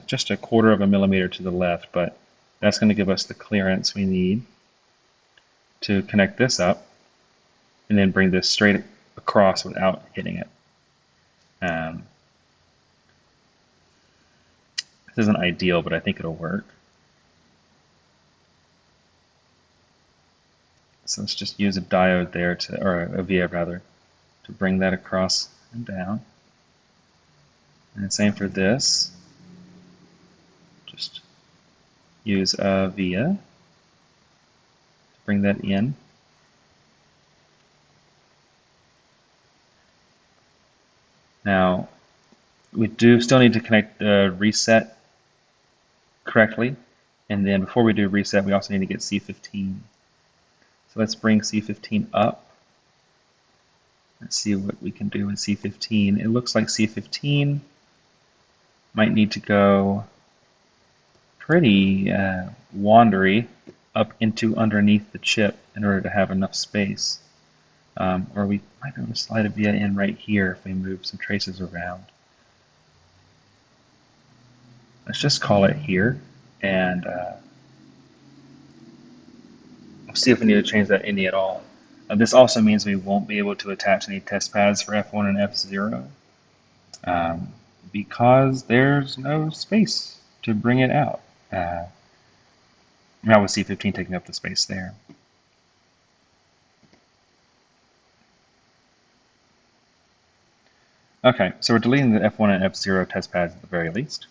just a quarter of a millimeter to the left, but that's going to give us the clearance we need to connect this up and then bring this straight across without hitting it. This isn't ideal, but I think it'll work. So let's just use a diode there to, or a via rather, to bring that across and down. And the same for this. Just use a via to bring that in. Now, we do still need to connect the reset correctly. And then before we do reset, we also need to get C15. So let's bring C15 up. Let's see what we can do with C15. It looks like C15 might need to go pretty wandery up into underneath the chip in order to have enough space. Or we might be able to slide a via in right here if we move some traces around. Let's just call it here, and we'll see if we need to change that any at all. This also means we won't be able to attach any test pads for F1 and F0 because there's no space to bring it out. Now with C15 taking up the space there. Okay, so we're deleting the F1 and F0 test pads at the very least.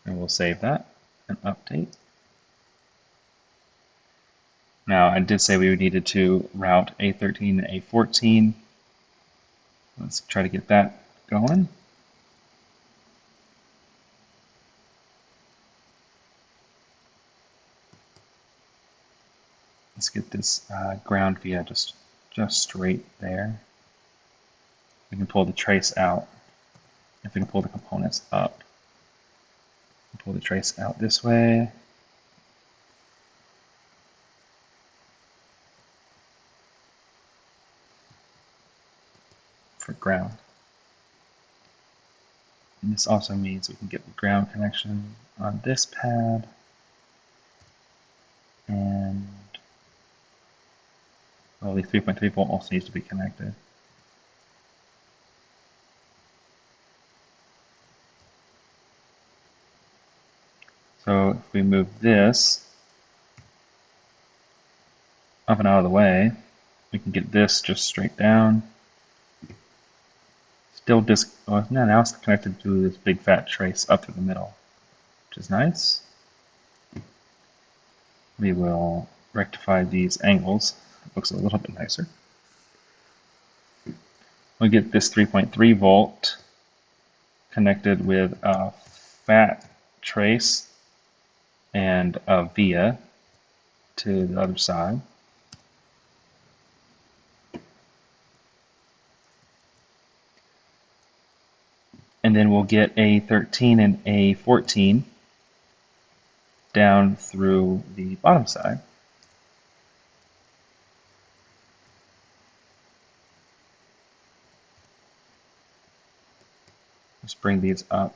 And we'll save that and update. Now, I did say we needed to route A13 and A14. Let's try to get that going. Let's get this ground via just straight there. We can pull the trace out. If we can pull the components up. Pull the trace out this way. For ground. And this also means we can get the ground connection on this pad. And well, the 3.3 volt also needs to be connected. So if we move this up and out of the way, we can get this just straight down. Still now it's connected to this big fat trace up through the middle, which is nice. We will rectify these angles. It looks a little bit nicer. We get this 3.3 volt connected with a fat trace and a via to the other side. And then we'll get A13 and A14 down through the bottom side. just bring these up.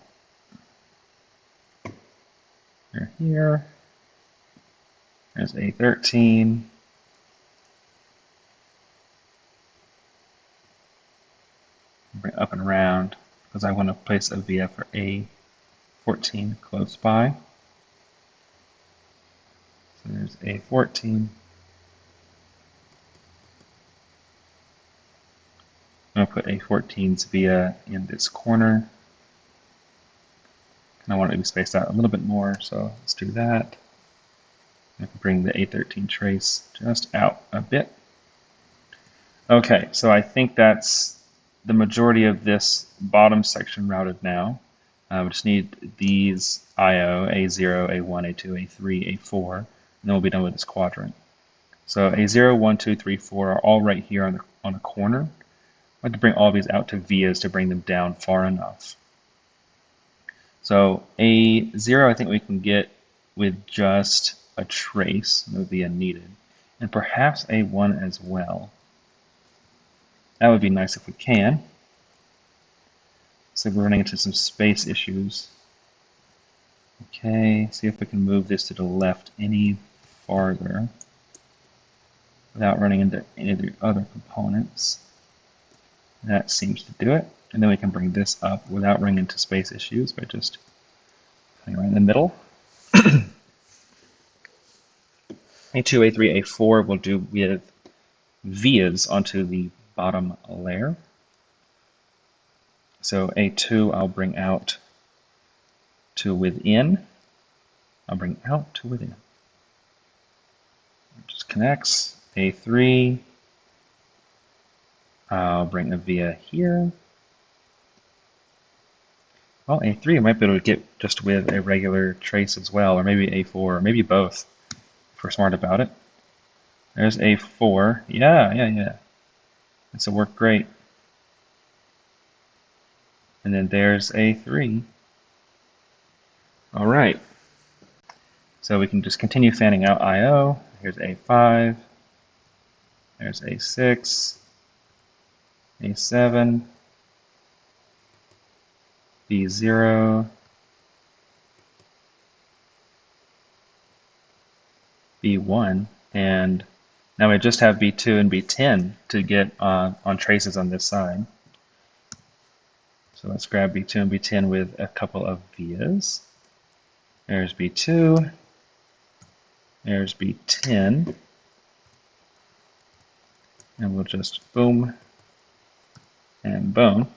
They're here. There's A13. Bring it up and around because I want to place a via for A14 close by. So there's A14. I'm going to put A14's via in this corner. And I want it to be spaced out a little bit more, so let's do that. I can bring the A13 trace just out a bit. Okay, so I think that's the majority of this bottom section routed now. We just need these I/O, A0, A1, A2, A3, A4, and then we'll be done with this quadrant. So A0, 1, 2, 3, 4 are all right here on the corner. I have to bring all these out to vias to bring them down far enough. So A0 I think we can get with just a trace, no via needed, and perhaps A1 as well. That would be nice if we can. So we're running into some space issues. Okay, see if we can move this to the left any farther without running into any of the other components. That seems to do it. And then we can bring this up without running into space issues by just putting it right in the middle. A2, A3, A4 will do with vias onto the bottom layer. So A2 I'll bring out to within. I'll bring out to within. It just connects. A3, I'll bring a via here. Well, A3 I might be able to get just with a regular trace as well, or maybe A4, or maybe both, if we're smart about it. There's A4. Yeah. This will work great. And then there's A3. All right. So we can just continue fanning out I/O. Here's A5. There's A6. A7. B0. B1. And now we just have B2 and B10 to get on traces on this side. So let's grab B2 and B10 with a couple of vias. There's B2. There's B10. And we'll just boom and boom.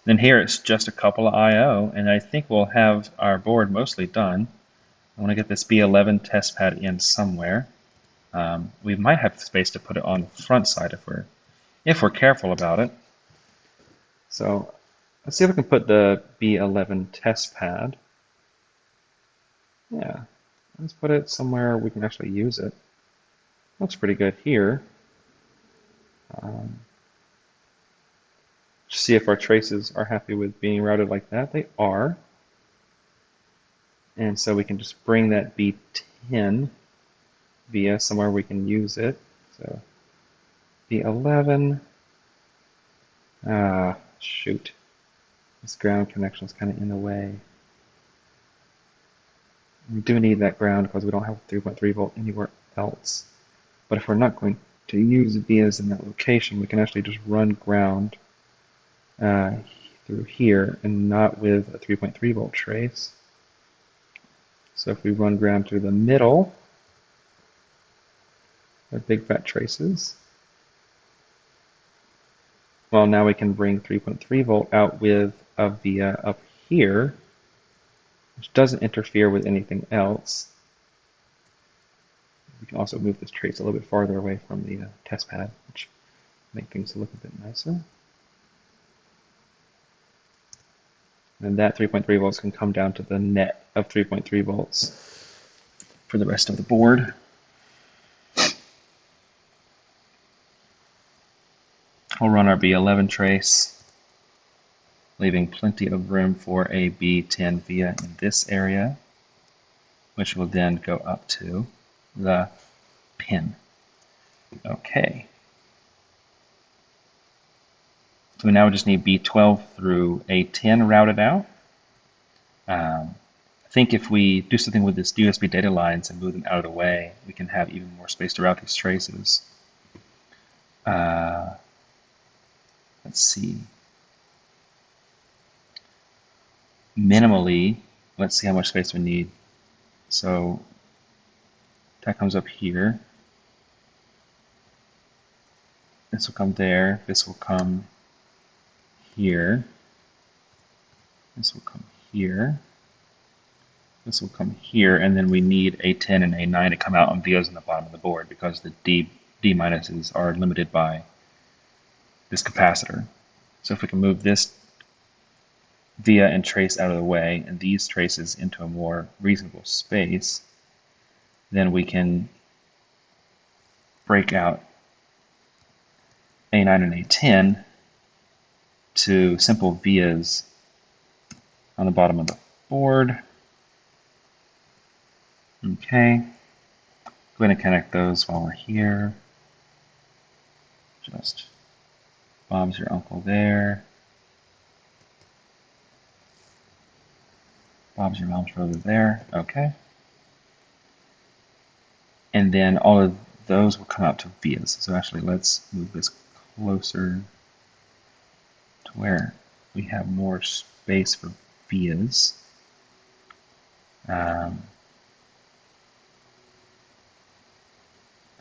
Then here it's just a couple of I/O, and I think we'll have our board mostly done. I want to get this B11 test pad in somewhere. We might have space to put it on the front side if we're careful about it. So let's see if we can put the B11 test pad. Yeah, let's put it somewhere we can actually use it. Looks pretty good here. See if our traces are happy with being routed like that. They are. And so we can just bring that B10 via somewhere we can use it. So B11. Shoot. This ground connection is kind of in the way. We do need that ground because we don't have 3.3 volt anywhere else. But if we're not going to use vias in that location, we can actually just run ground through here and not with a 3.3 volt trace. So if we run ground through the middle, our big fat traces. Well, now we can bring 3.3 volt out with a via up here, which doesn't interfere with anything else. We can also move this trace a little bit farther away from the test pad, which make things look a bit nicer. And that 3.3 volts can come down to the net of 3.3 volts for the rest of the board. We'll run our B11 trace, leaving plenty of room for a B10 via in this area, which will then go up to the pin. Okay. So now we just need B12 through A10 routed out. I think if we do something with this USB data lines and move them out of the way, we can have even more space to route these traces. Let's see. Minimally, let's see how much space we need. So that comes up here. This will come there. This will come here. This will come here. This will come here, and then we need A10 and A9 to come out on vias on the bottom of the board because the D minuses are limited by this capacitor. So if we can move this via and trace out of the way and these traces into a more reasonable space, then we can break out A9 and A10 to simple vias on the bottom of the board. Okay, go ahead and connect those while we're here. Just Bob's your uncle there. Bob's your mom's brother there. Okay. And then all of those will come out to vias. So actually, let's move this closer to where we have more space for vias.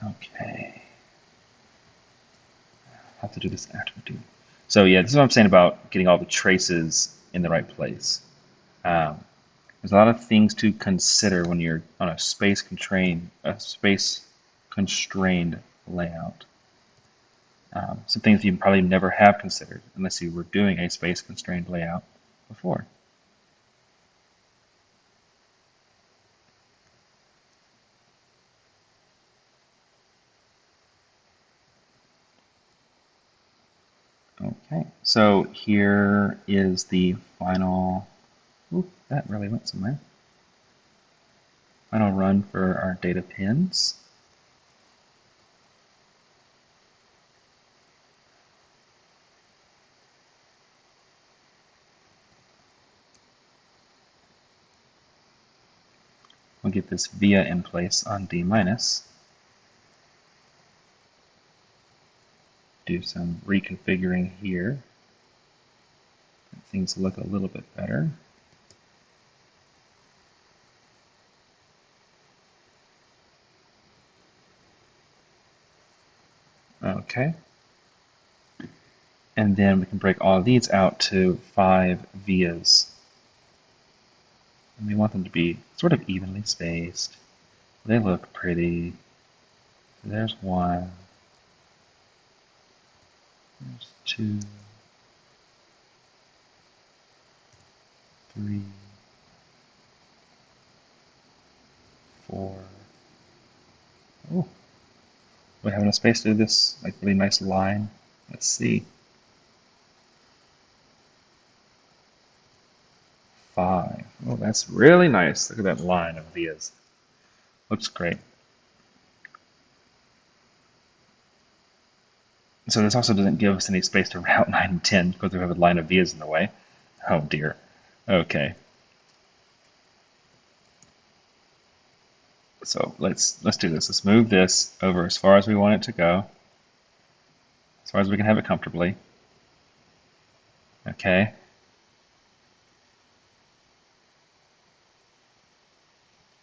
Okay. I'll have to do this after we do. So yeah, this is what I'm saying about getting all the traces in the right place. There's a lot of things to consider when you're on a space constrained layout. Some things you probably never have considered unless you were doing a space constrained layout before. Okay, so here is the final. Oop, that really went somewhere. Final run for our data pins. We'll get this via in place on D minus. Do some reconfiguring here. Get things look a little bit better. Okay. And then we can break all of these out to 5 vias. And we want them to be sort of evenly spaced. They look pretty. So there's 1. There's 2. 3. 4. Oh, we have enough space to do this like really nice line. Let's see. 5. Oh, that's really nice. Look at that line of vias. Looks great. So this also doesn't give us any space to route 9 and 10 because we have a line of vias in the way. Oh dear. Okay. So let's do this. Let's move this over as far as we want it to go, as far as we can have it comfortably. Okay.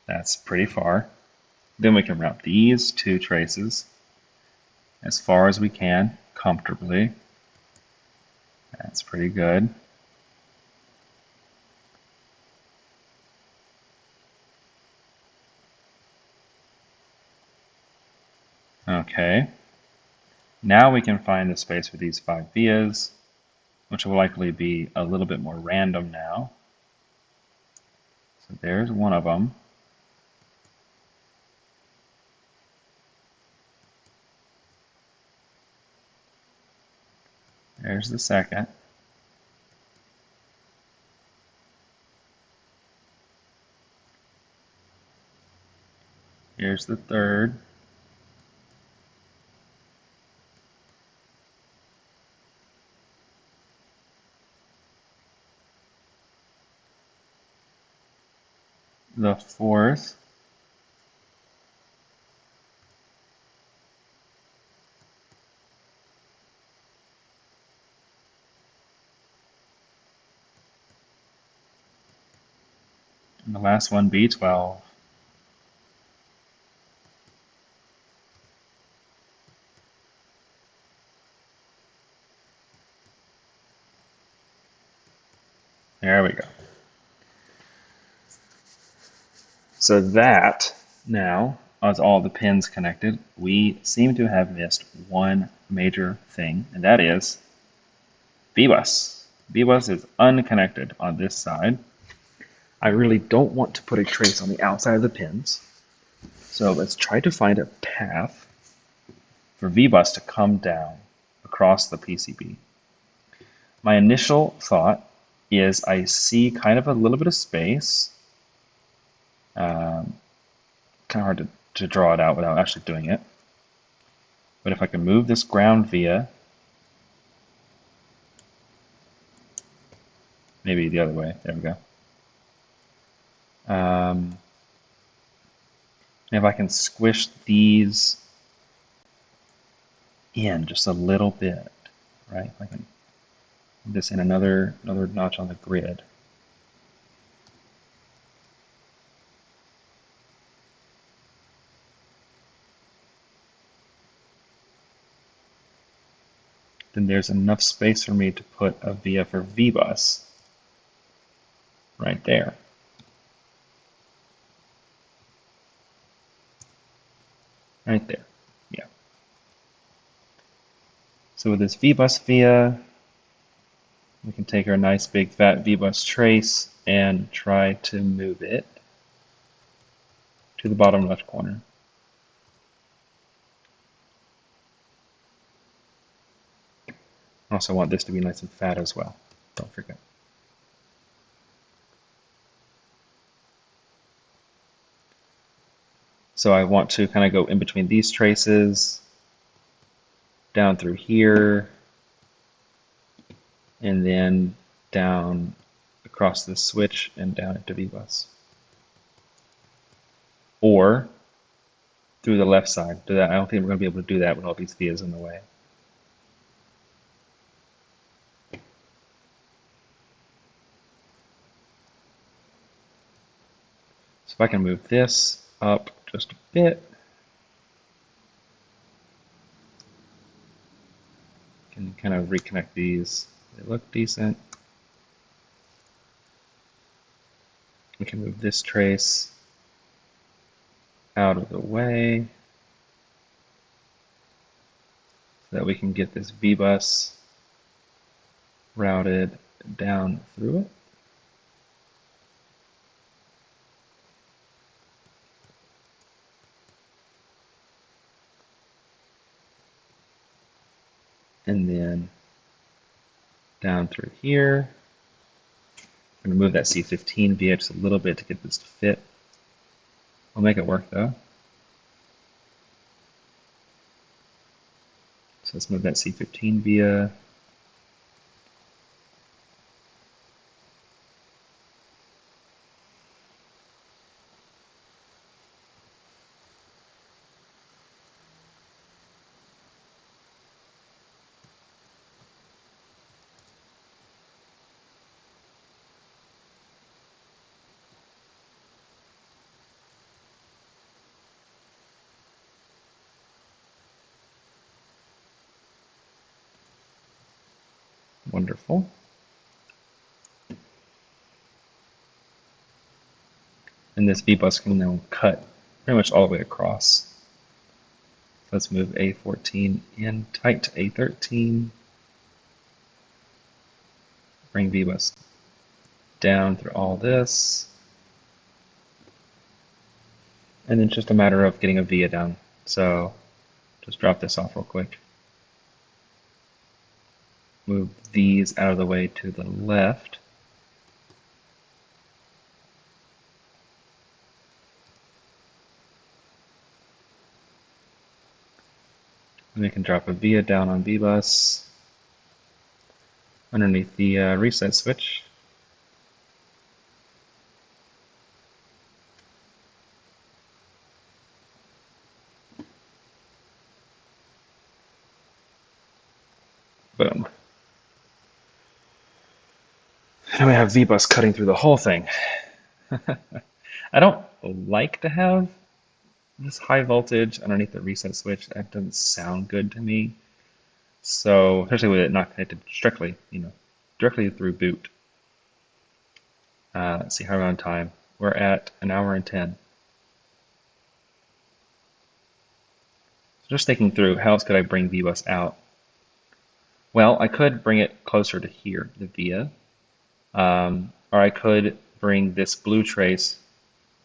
That's pretty far. Then we can route these 2 traces as far as we can comfortably. That's pretty good. Okay. Now we can find the space for these 5 vias, which will likely be a little bit more random now. So there's one of them. There's the second. Here's the third. the fourth. And the last one, B12. There we go. So that now, as all the pins connected, we seem to have missed one major thing, and that is VBus. VBus is unconnected on this side. I really don't want to put a trace on the outside of the pins. So let's try to find a path for VBus to come down across the PCB. My initial thought is I see kind of a little bit of space. Kind of hard to draw it out without actually doing it. But if I can move this ground via, maybe the other way, there we go. And if I can squish these in just a little bit, right? If I can move this in another notch on the grid. Then there's enough space for me to put a via for VBus right there. Right there, yeah. So with this VBus via, we can take our nice big fat VBus trace and try to move it to the bottom left corner. I also want this to be nice and fat as well, don't forget. So I want to kind of go in between these traces, down through here, and then down across the switch and down into VBus. Or through the left side. I don't think we're going to be able to do that with all these vias in the way. So if I can move this up just a bit, can kind of reconnect these. They look decent. We can move this trace out of the way so that we can get this VBus routed down through it. And then down through here. I'm going to move that C15 via just a little bit to get this to fit. I'll make it work though. So let's move that C15 via. Wonderful. And this VBus can now cut pretty much all the way across. Let's move A14 in tight to A13. Bring VBus down through all this. And then it's just a matter of getting a via down. So just drop this off real quick. Move these out of the way to the left. And we can drop a via down on VBus underneath the reset switch. Boom. Now we have V-bus cutting through the whole thing. I don't like to have this high voltage underneath the reset switch. That doesn't sound good to me. So, especially with it not connected directly, directly through boot. Let's see how we're on time. We're at 1 hour and 10. So just thinking through, how else could I bring V-bus out? Well, I could bring it closer to here, the via. Or I could bring this blue trace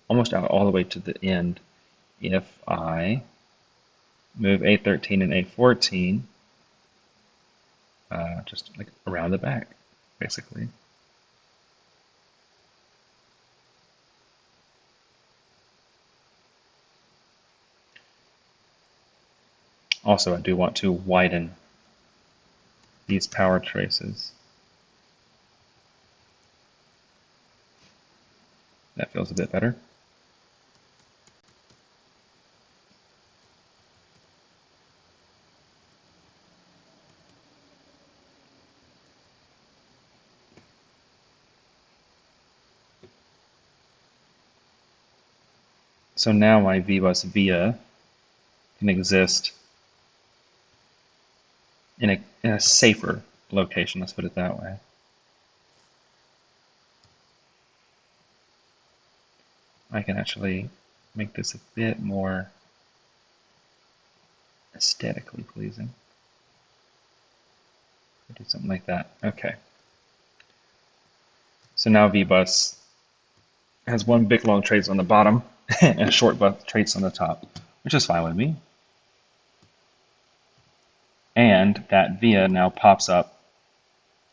almost out all the way to the end if I move A13 and A14 just like around the back, basically. Also, I do want to widen these power traces. That feels a bit better. So now my V-bus via can exist in a safer location, let's put it that way. I can actually make this a bit more aesthetically pleasing. I'll do something like that. Okay. So now V-bus has one big long trace on the bottom and a short trace on the top, which is fine with me. And that via now pops up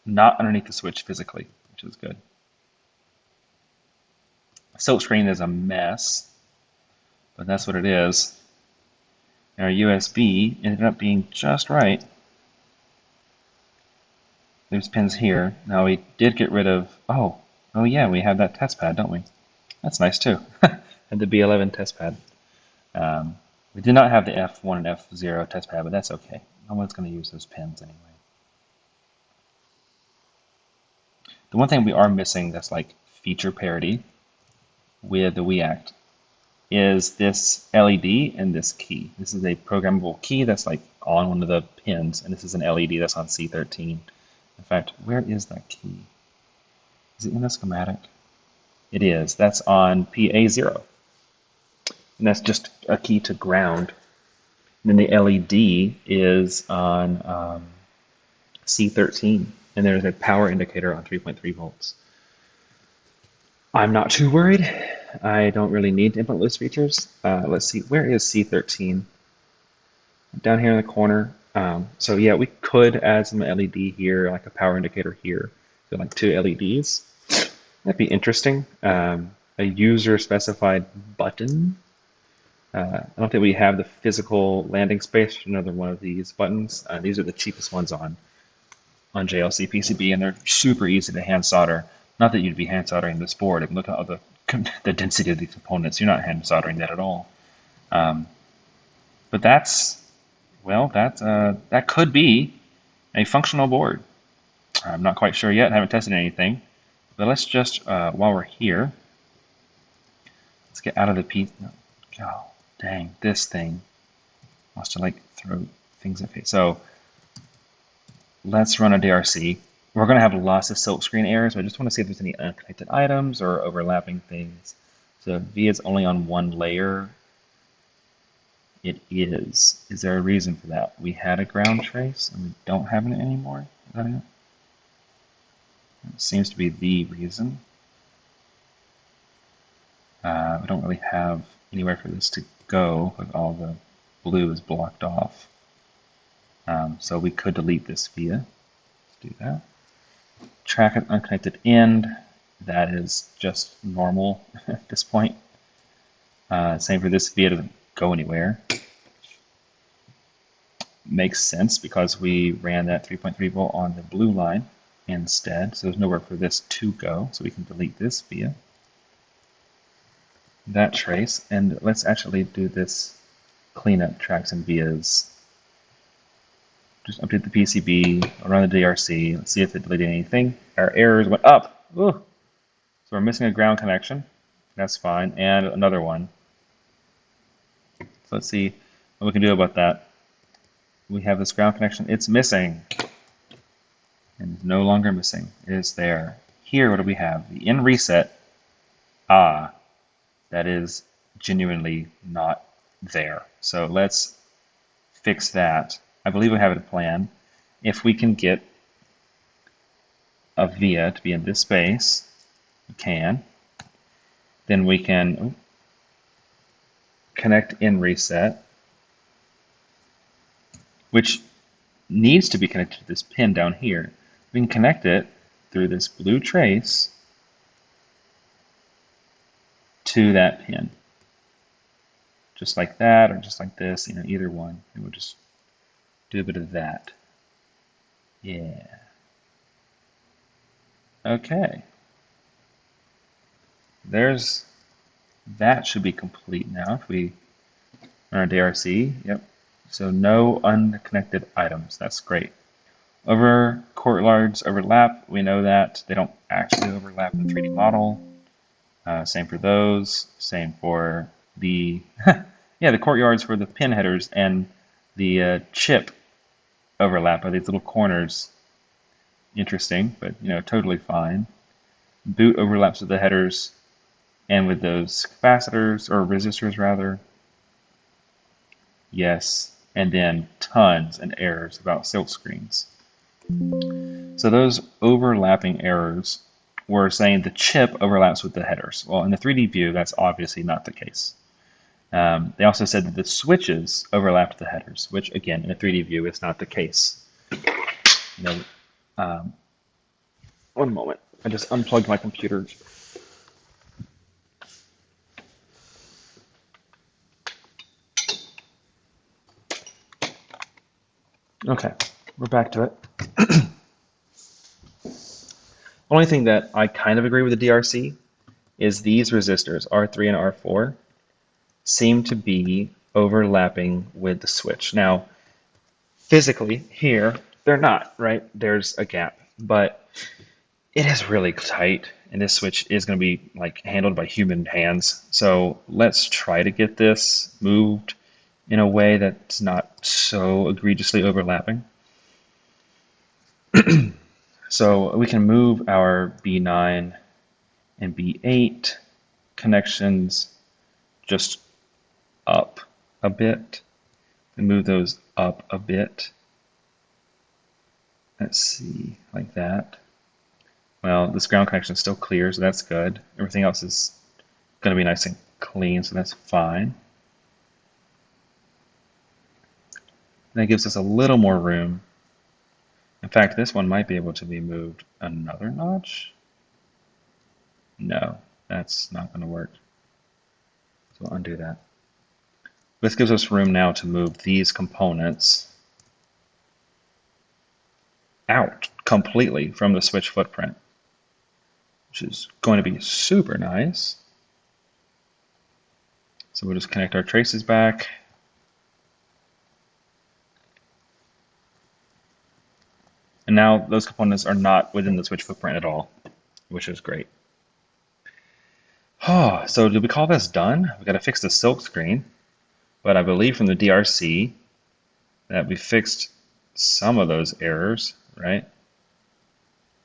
not underneath the switch physically, which is good. Silk screen is a mess, but that's what it is. And our USB ended up being just right. There's pins here. Now we did get rid of, oh yeah, we have that test pad, don't we? That's nice too. And the B11 test pad. We did not have the F1 and F0 test pad, but that's okay. No one's going to use those pins anyway. The one thing we are missing that's like feature parity with the WeAct is this LED and this key. This is a programmable key that's like on one of the pins, and this is an LED that's on C13. In fact, where is that key? Is it in the schematic? It is. That's on PA0. And that's just a key to ground. And then the LED is on C13. And there's a power indicator on 3.3 volts. I'm not too worried. I don't really need to implement those features. Let's see, where is C13? Down here in the corner. So yeah, we could add some LED here, like a power indicator here. So like 2 LEDs. That'd be interesting. A user specified button. I don't think we have the physical landing space for another one of these buttons. These are the cheapest ones on JLC PCB, and they're super easy to hand solder. Not that you'd be hand soldering this board. And look at all the density of the components. You're not hand soldering that at all. But that's, well, that could be a functional board. I'm not quite sure yet. I haven't tested anything. But let's just, while we're here, let's get out of the piece. Oh, dang, this thing wants to like throw things at me. So let's run a DRC. We're going to have lots of silk screen errors, but I just want to see if there's any unconnected items or overlapping things. So V is only on one layer. It is. Is there a reason for that? We had a ground trace and we don't have it anymore? Is that it? It seems to be the reason. We don't really have anywhere for this to go because all the blue is blocked off. So we could delete this via. Let's do that. Track an unconnected end. That is just normal at this point. Same for this via, doesn't go anywhere. Makes sense because we ran that 3.3 volt on the blue line instead, so there's nowhere for this to go, so we can delete this via. That trace, and let's actually do this cleanup tracks and vias Just update the PCB, I'll run the DRC, let's see if it deleted anything. Our errors went up. Ooh. So we're missing a ground connection. That's fine. And another one. So let's see what we can do about that. We have this ground connection. It's missing. And it's no longer missing. It is there. Here, what do we have? The in reset. Ah, that is genuinely not there. So let's fix that. I believe we have a plan. If we can get a via to be in this space, we can. Then we can connect in reset, which needs to be connected to this pin down here. We can connect it through this blue trace to that pin. Just like that, or just like this, either one. And we'll just do a bit of that. Yeah. Okay. That should be complete now. If we run our DRC, yep. So no unconnected items. That's great. Over courtyards overlap. We know that they don't actually overlap in the 3D model. Same for those. Same for the the courtyards for the pin headers, and the chip overlap by these little corners. Interesting, but totally fine. Boot overlaps with the headers and with those capacitors, or resistors rather. Yes, and then tons and errors about silk screens. So those overlapping errors were saying the chip overlaps with the headers. Well, in the 3D view, that's obviously not the case. They also said that the switches overlapped the headers, which again, in a 3D view, is not the case. One moment. I just unplugged my computer. Okay, we're back to it. Only thing that I kind of agree with the DRC is these resistors, R3 and R4, seem to be overlapping with the switch. Now, physically, here, they're not, right? There's a gap, but it is really tight, and this switch is going to be handled by human hands. So let's try to get this moved in a way that's not so egregiously overlapping. So we can move our B9 and B8 connections just up a bit, and move those up a bit. Let's see, like that. Well, this ground connection is still clear, so that's good. Everything else is going to be nice and clean, so that's fine. That gives us a little more room. In fact, this one might be able to be moved another notch. No, that's not going to work. So we'll undo that. This gives us room now to move these components out completely from the switch footprint, which is going to be super nice. So we'll just connect our traces back. And now those components are not within the switch footprint at all, which is great. Oh, so did we call this done? We got to fix the silk screen, but I believe from the DRC that we fixed some of those errors, right?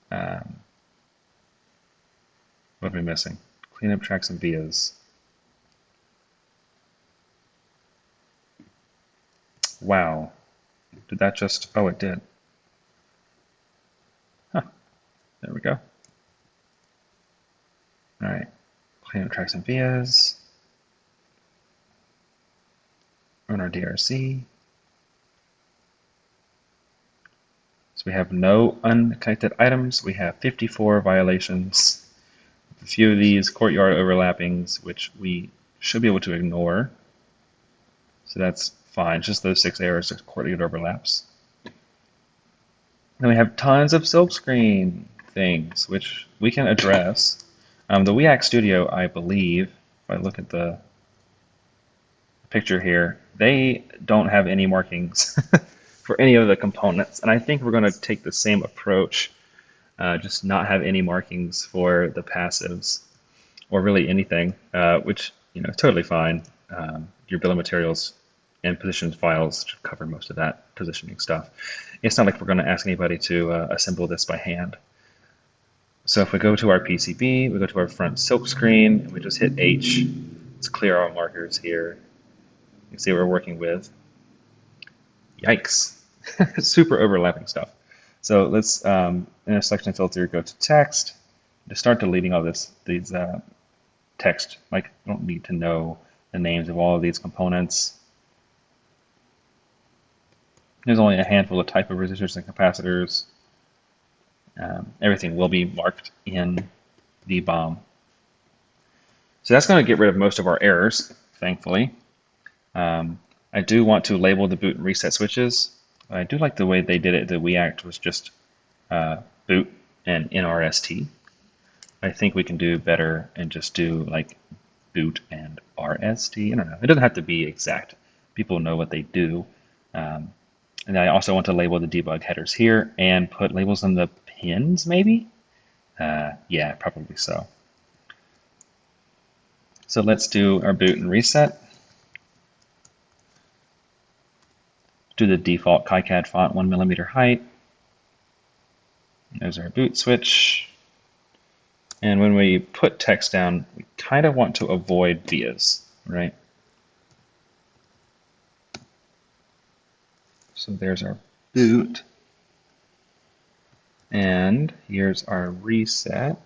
What are we missing? Cleanup tracks and vias. Wow. Did that just... Oh, it did. Huh. There we go. All right. Cleanup tracks and vias. Run our DRC. So we have no unconnected items. We have 54 violations. A few of these courtyard overlappings, which we should be able to ignore. So that's fine. It's just those 6 errors, 6 courtyard overlaps. Then we have tons of silkscreen things, which we can address. The WeAct Studio, I believe, if I look at the picture here, they don't have any markings for any of the components. And I think we're going to take the same approach, just not have any markings for the passives or really anything, which is totally fine. Your bill of materials and positions files should cover most of that positioning stuff. It's not like we're going to ask anybody to assemble this by hand. So if we go to our PCB, we go to our front silk screen, and we just hit H. Let's clear our markers here. You can see what we're working with. Yikes. Super overlapping stuff. So let's, in a selection filter, go to text. Just start deleting all these text. Like, I don't need to know the names of all of these components. There's only a handful of type of resistors and capacitors. Everything will be marked in the BOM. So that's going to get rid of most of our errors, thankfully. I do want to label the boot and reset switches. I do like the way they did it. The WeAct was just boot and NRST. I think we can do better and just do like boot and RST. I don't know. It doesn't have to be exact. People know what they do. And I also want to label the debug headers here and put labels on the pins, maybe? Yeah, probably so. So let's do our boot and reset. Do the default KiCad font 1mm height. There's our boot switch. And when we put text down, we kind of want to avoid vias, right? So there's our boot. And here's our reset,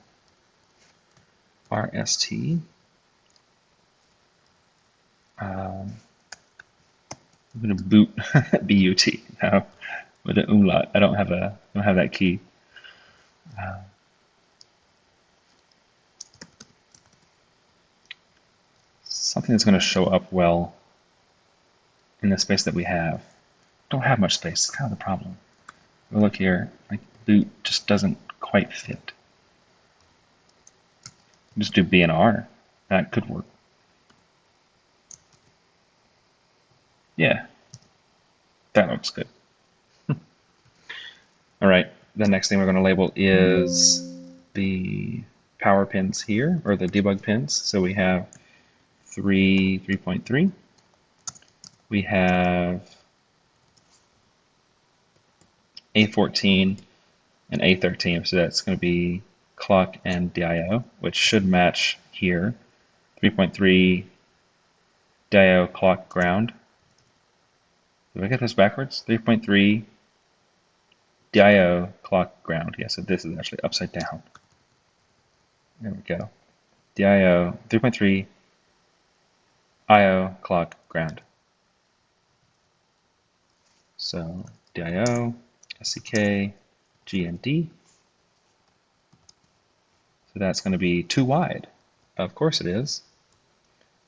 RST. I'm going to boot B-U-T now with an umlaut. I don't have that key. Something that's going to show up well in the space that we have. Don't have much space. It's kind of the problem. We'll look here. Like boot just doesn't quite fit. Just do B and R. That could work. Yeah, that looks good. All right, the next thing we're going to label is the power pins here, or the debug pins. So we have 3.3. We have A14 and A13, so that's going to be clock and DIO, which should match here. 3.3 DIO clock ground. Did I get this backwards? 3.3 DIO clock ground. Yeah, so this is actually upside down. There we go. DIO 3.3 IO clock ground. So DIO, SCK, GND. So that's going to be too wide. Of course it is.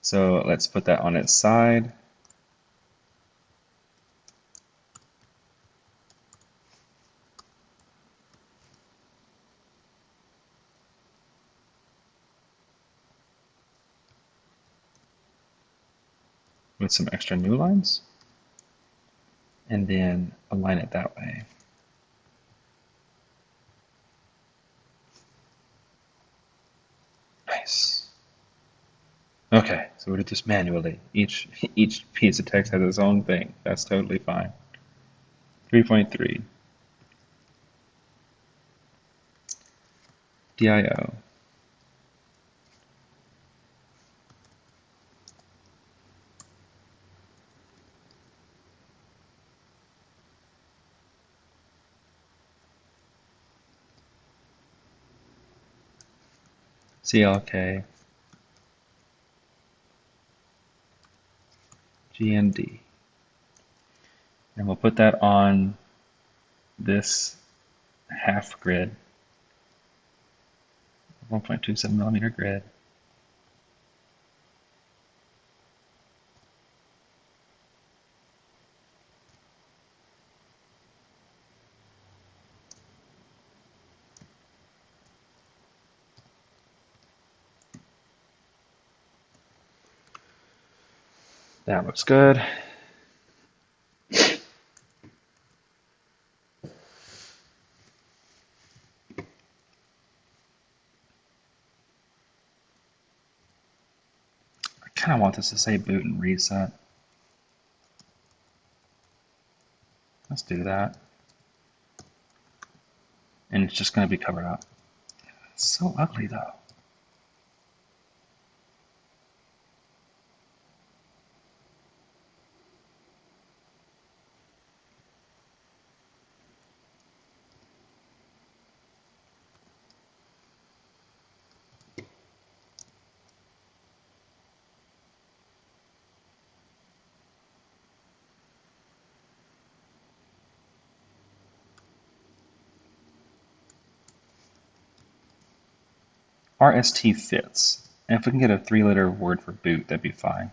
So let's put that on its side. With some extra new lines, and then align it that way. Nice. Okay, so we did this manually. Each piece of text has its own thing. That's totally fine. 3.3 DIO. CLK, GND. And we'll put that on this half grid, 1.27 millimeter grid. That looks good. want this to say boot and reset. Let's do that. And it's just going to be covered up. It's so ugly though. RST fits. And if we can get a 3-letter word for boot, that'd be fine.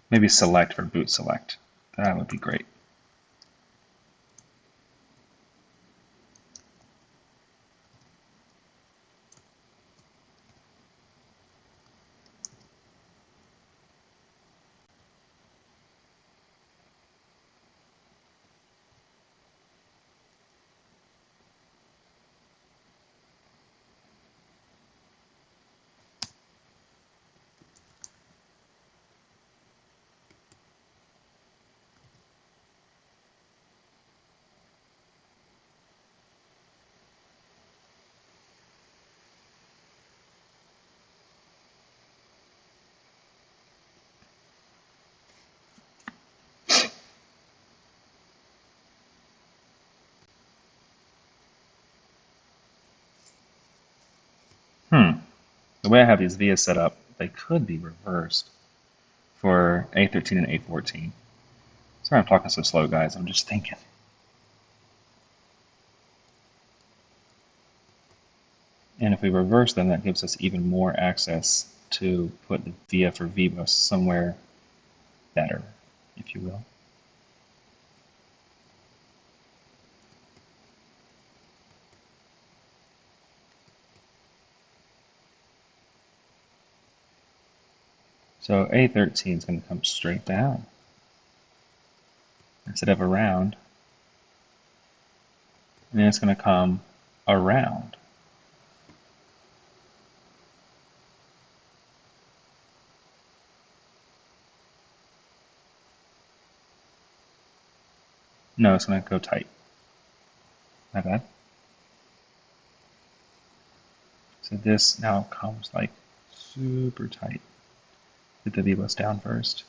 Maybe select for boot select. That would be great. The way I have these vias set up, they could be reversed for A13 and A14. Sorry I'm talking so slow, guys. I'm just thinking. And if we reverse them, that gives us even more access to put the via for VBus somewhere better, if you will. So A13 is going to come straight down instead of around. And then it's going to come around. No, it's going to go tight. My bad. So this now comes like super tight. Get the VBus down first.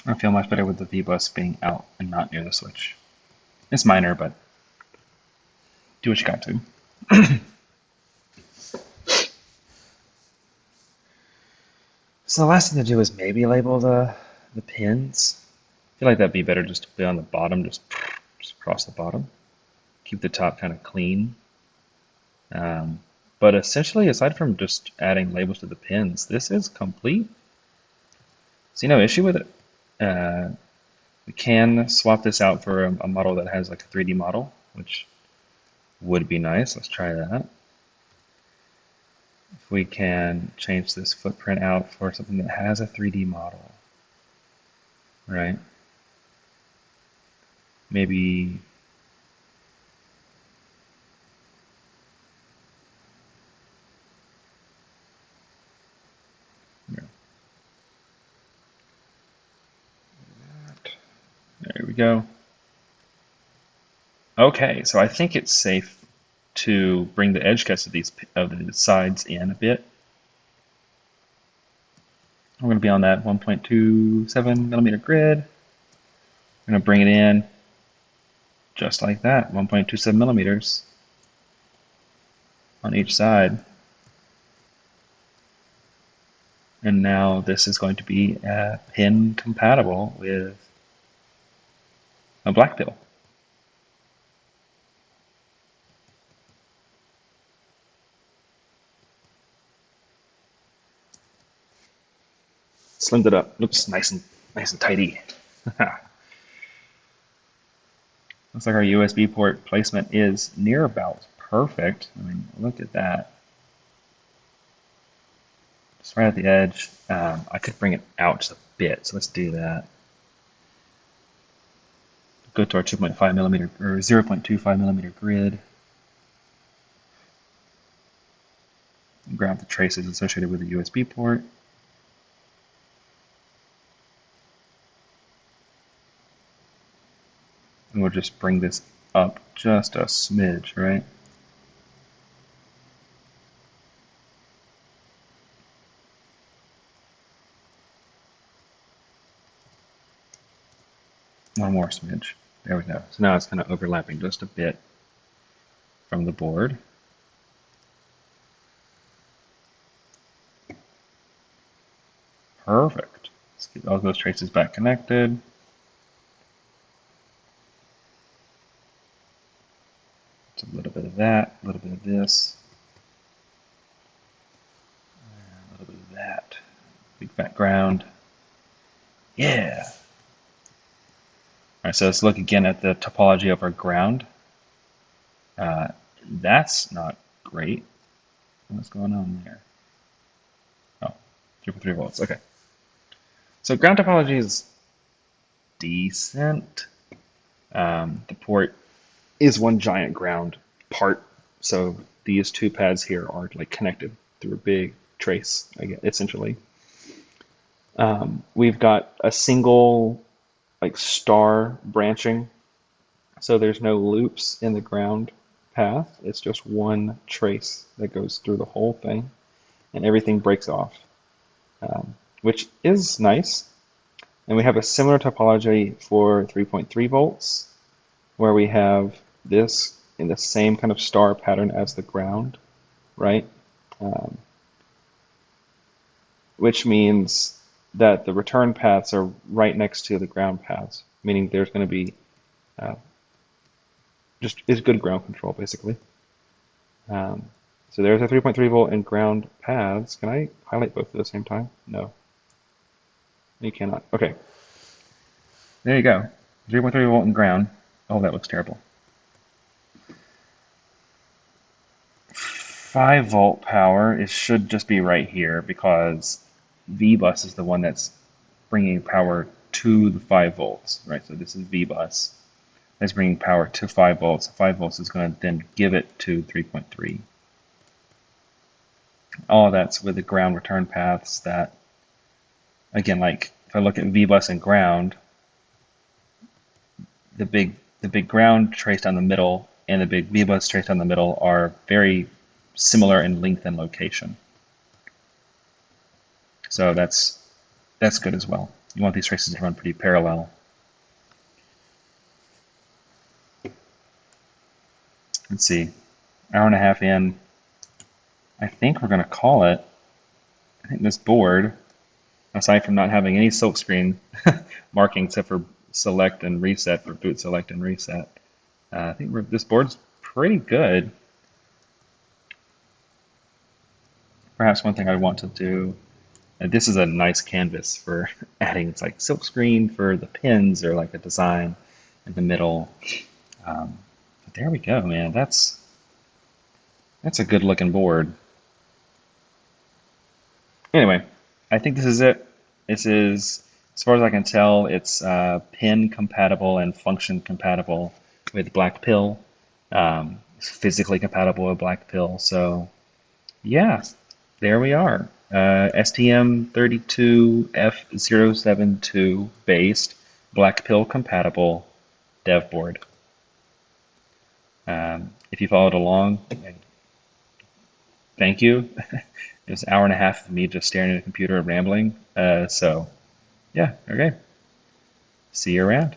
I feel much better with the VBus being out and not near the switch. It's minor, but do what you got to. So the last thing to do is maybe label the pins. I feel like that'd be better just to be on the bottom, just across the bottom. Keep the top kind of clean. But essentially, aside from just adding labels to the pins, this is complete. See no issue with it. We can swap this out for a model that has like a 3D model, which would be nice. Let's try that. If we can change this footprint out for something that has a 3D model, right? Maybe we go. Okay, so I think it's safe to bring the edge cuts of the sides in a bit. We're going to be on that 1.27 millimeter grid. I'm going to bring it in just like that, 1.27 millimeters on each side. And now this is going to be pin compatible with a BlackPill. Slimmed it up. Looks nice and tidy. Looks like our USB port placement is near about perfect. I mean, look at that. Just right at the edge. I could bring it out just a bit, so let's do that. Go to our 2.5 millimeter or 0.25 millimeter grid. Grab the traces associated with the USB port. And we'll just bring this up just a smidge, right? One more smidge. There we go. So now it's kind of overlapping just a bit from the board. Perfect. Let's get all those traces back connected. It's a little bit of that, a little bit of this, a little bit of that. Big background. Yeah. All right, so let's look again at the topology of our ground. That's not great. What's going on there? Oh, 3.3 volts. Okay. So ground topology is decent. The port is one giant ground part, so these two pads here are like connected through a big trace, I guess, essentially. We've got a single like star branching, so there's no loops in the ground path. It's just one trace that goes through the whole thing, and everything breaks off, which is nice. And we have a similar topology for 3.3 volts, where we have this in the same kind of star pattern as the ground, right? Which means that the return paths are right next to the ground paths, meaning there's going to be is good ground control, basically. So there's a 3.3 volt and ground paths. Can I highlight both at the same time? No. You cannot. Okay. There you go. 3.3 volt and ground. Oh, that looks terrible. 5 volt power should just be right here because V-bus is the one that's bringing power to the 5 volts, right? So this is V-bus. That's bringing power to 5 volts. 5 volts is going to then give it to 3.3. All of that's with the ground return paths that, again, like if I look at V-bus and ground, the big ground trace down the middle and the big V-bus trace down the middle are very similar in length and location. So that's good as well. You want these traces to run pretty parallel. Let's see, hour and a half in. I think we're going to call it. I think this board, aside from not having any silkscreen marking except for select and reset for boot select and reset, I think this board's pretty good. Perhaps one thing I want to do, this is a nice canvas for adding, it's like silkscreen for the pins or like the design in the middle. But there we go, man. That's a good looking board. Anyway, I think this is it. This is, as far as I can tell, it's pin compatible and function compatible with BlackPill. It's physically compatible with BlackPill. So yeah, there we are. STM32 F072 based BlackPill compatible dev board. If you followed along, thank you. It was an hour and a half of me just staring at a computer and rambling. So yeah, okay. See you around.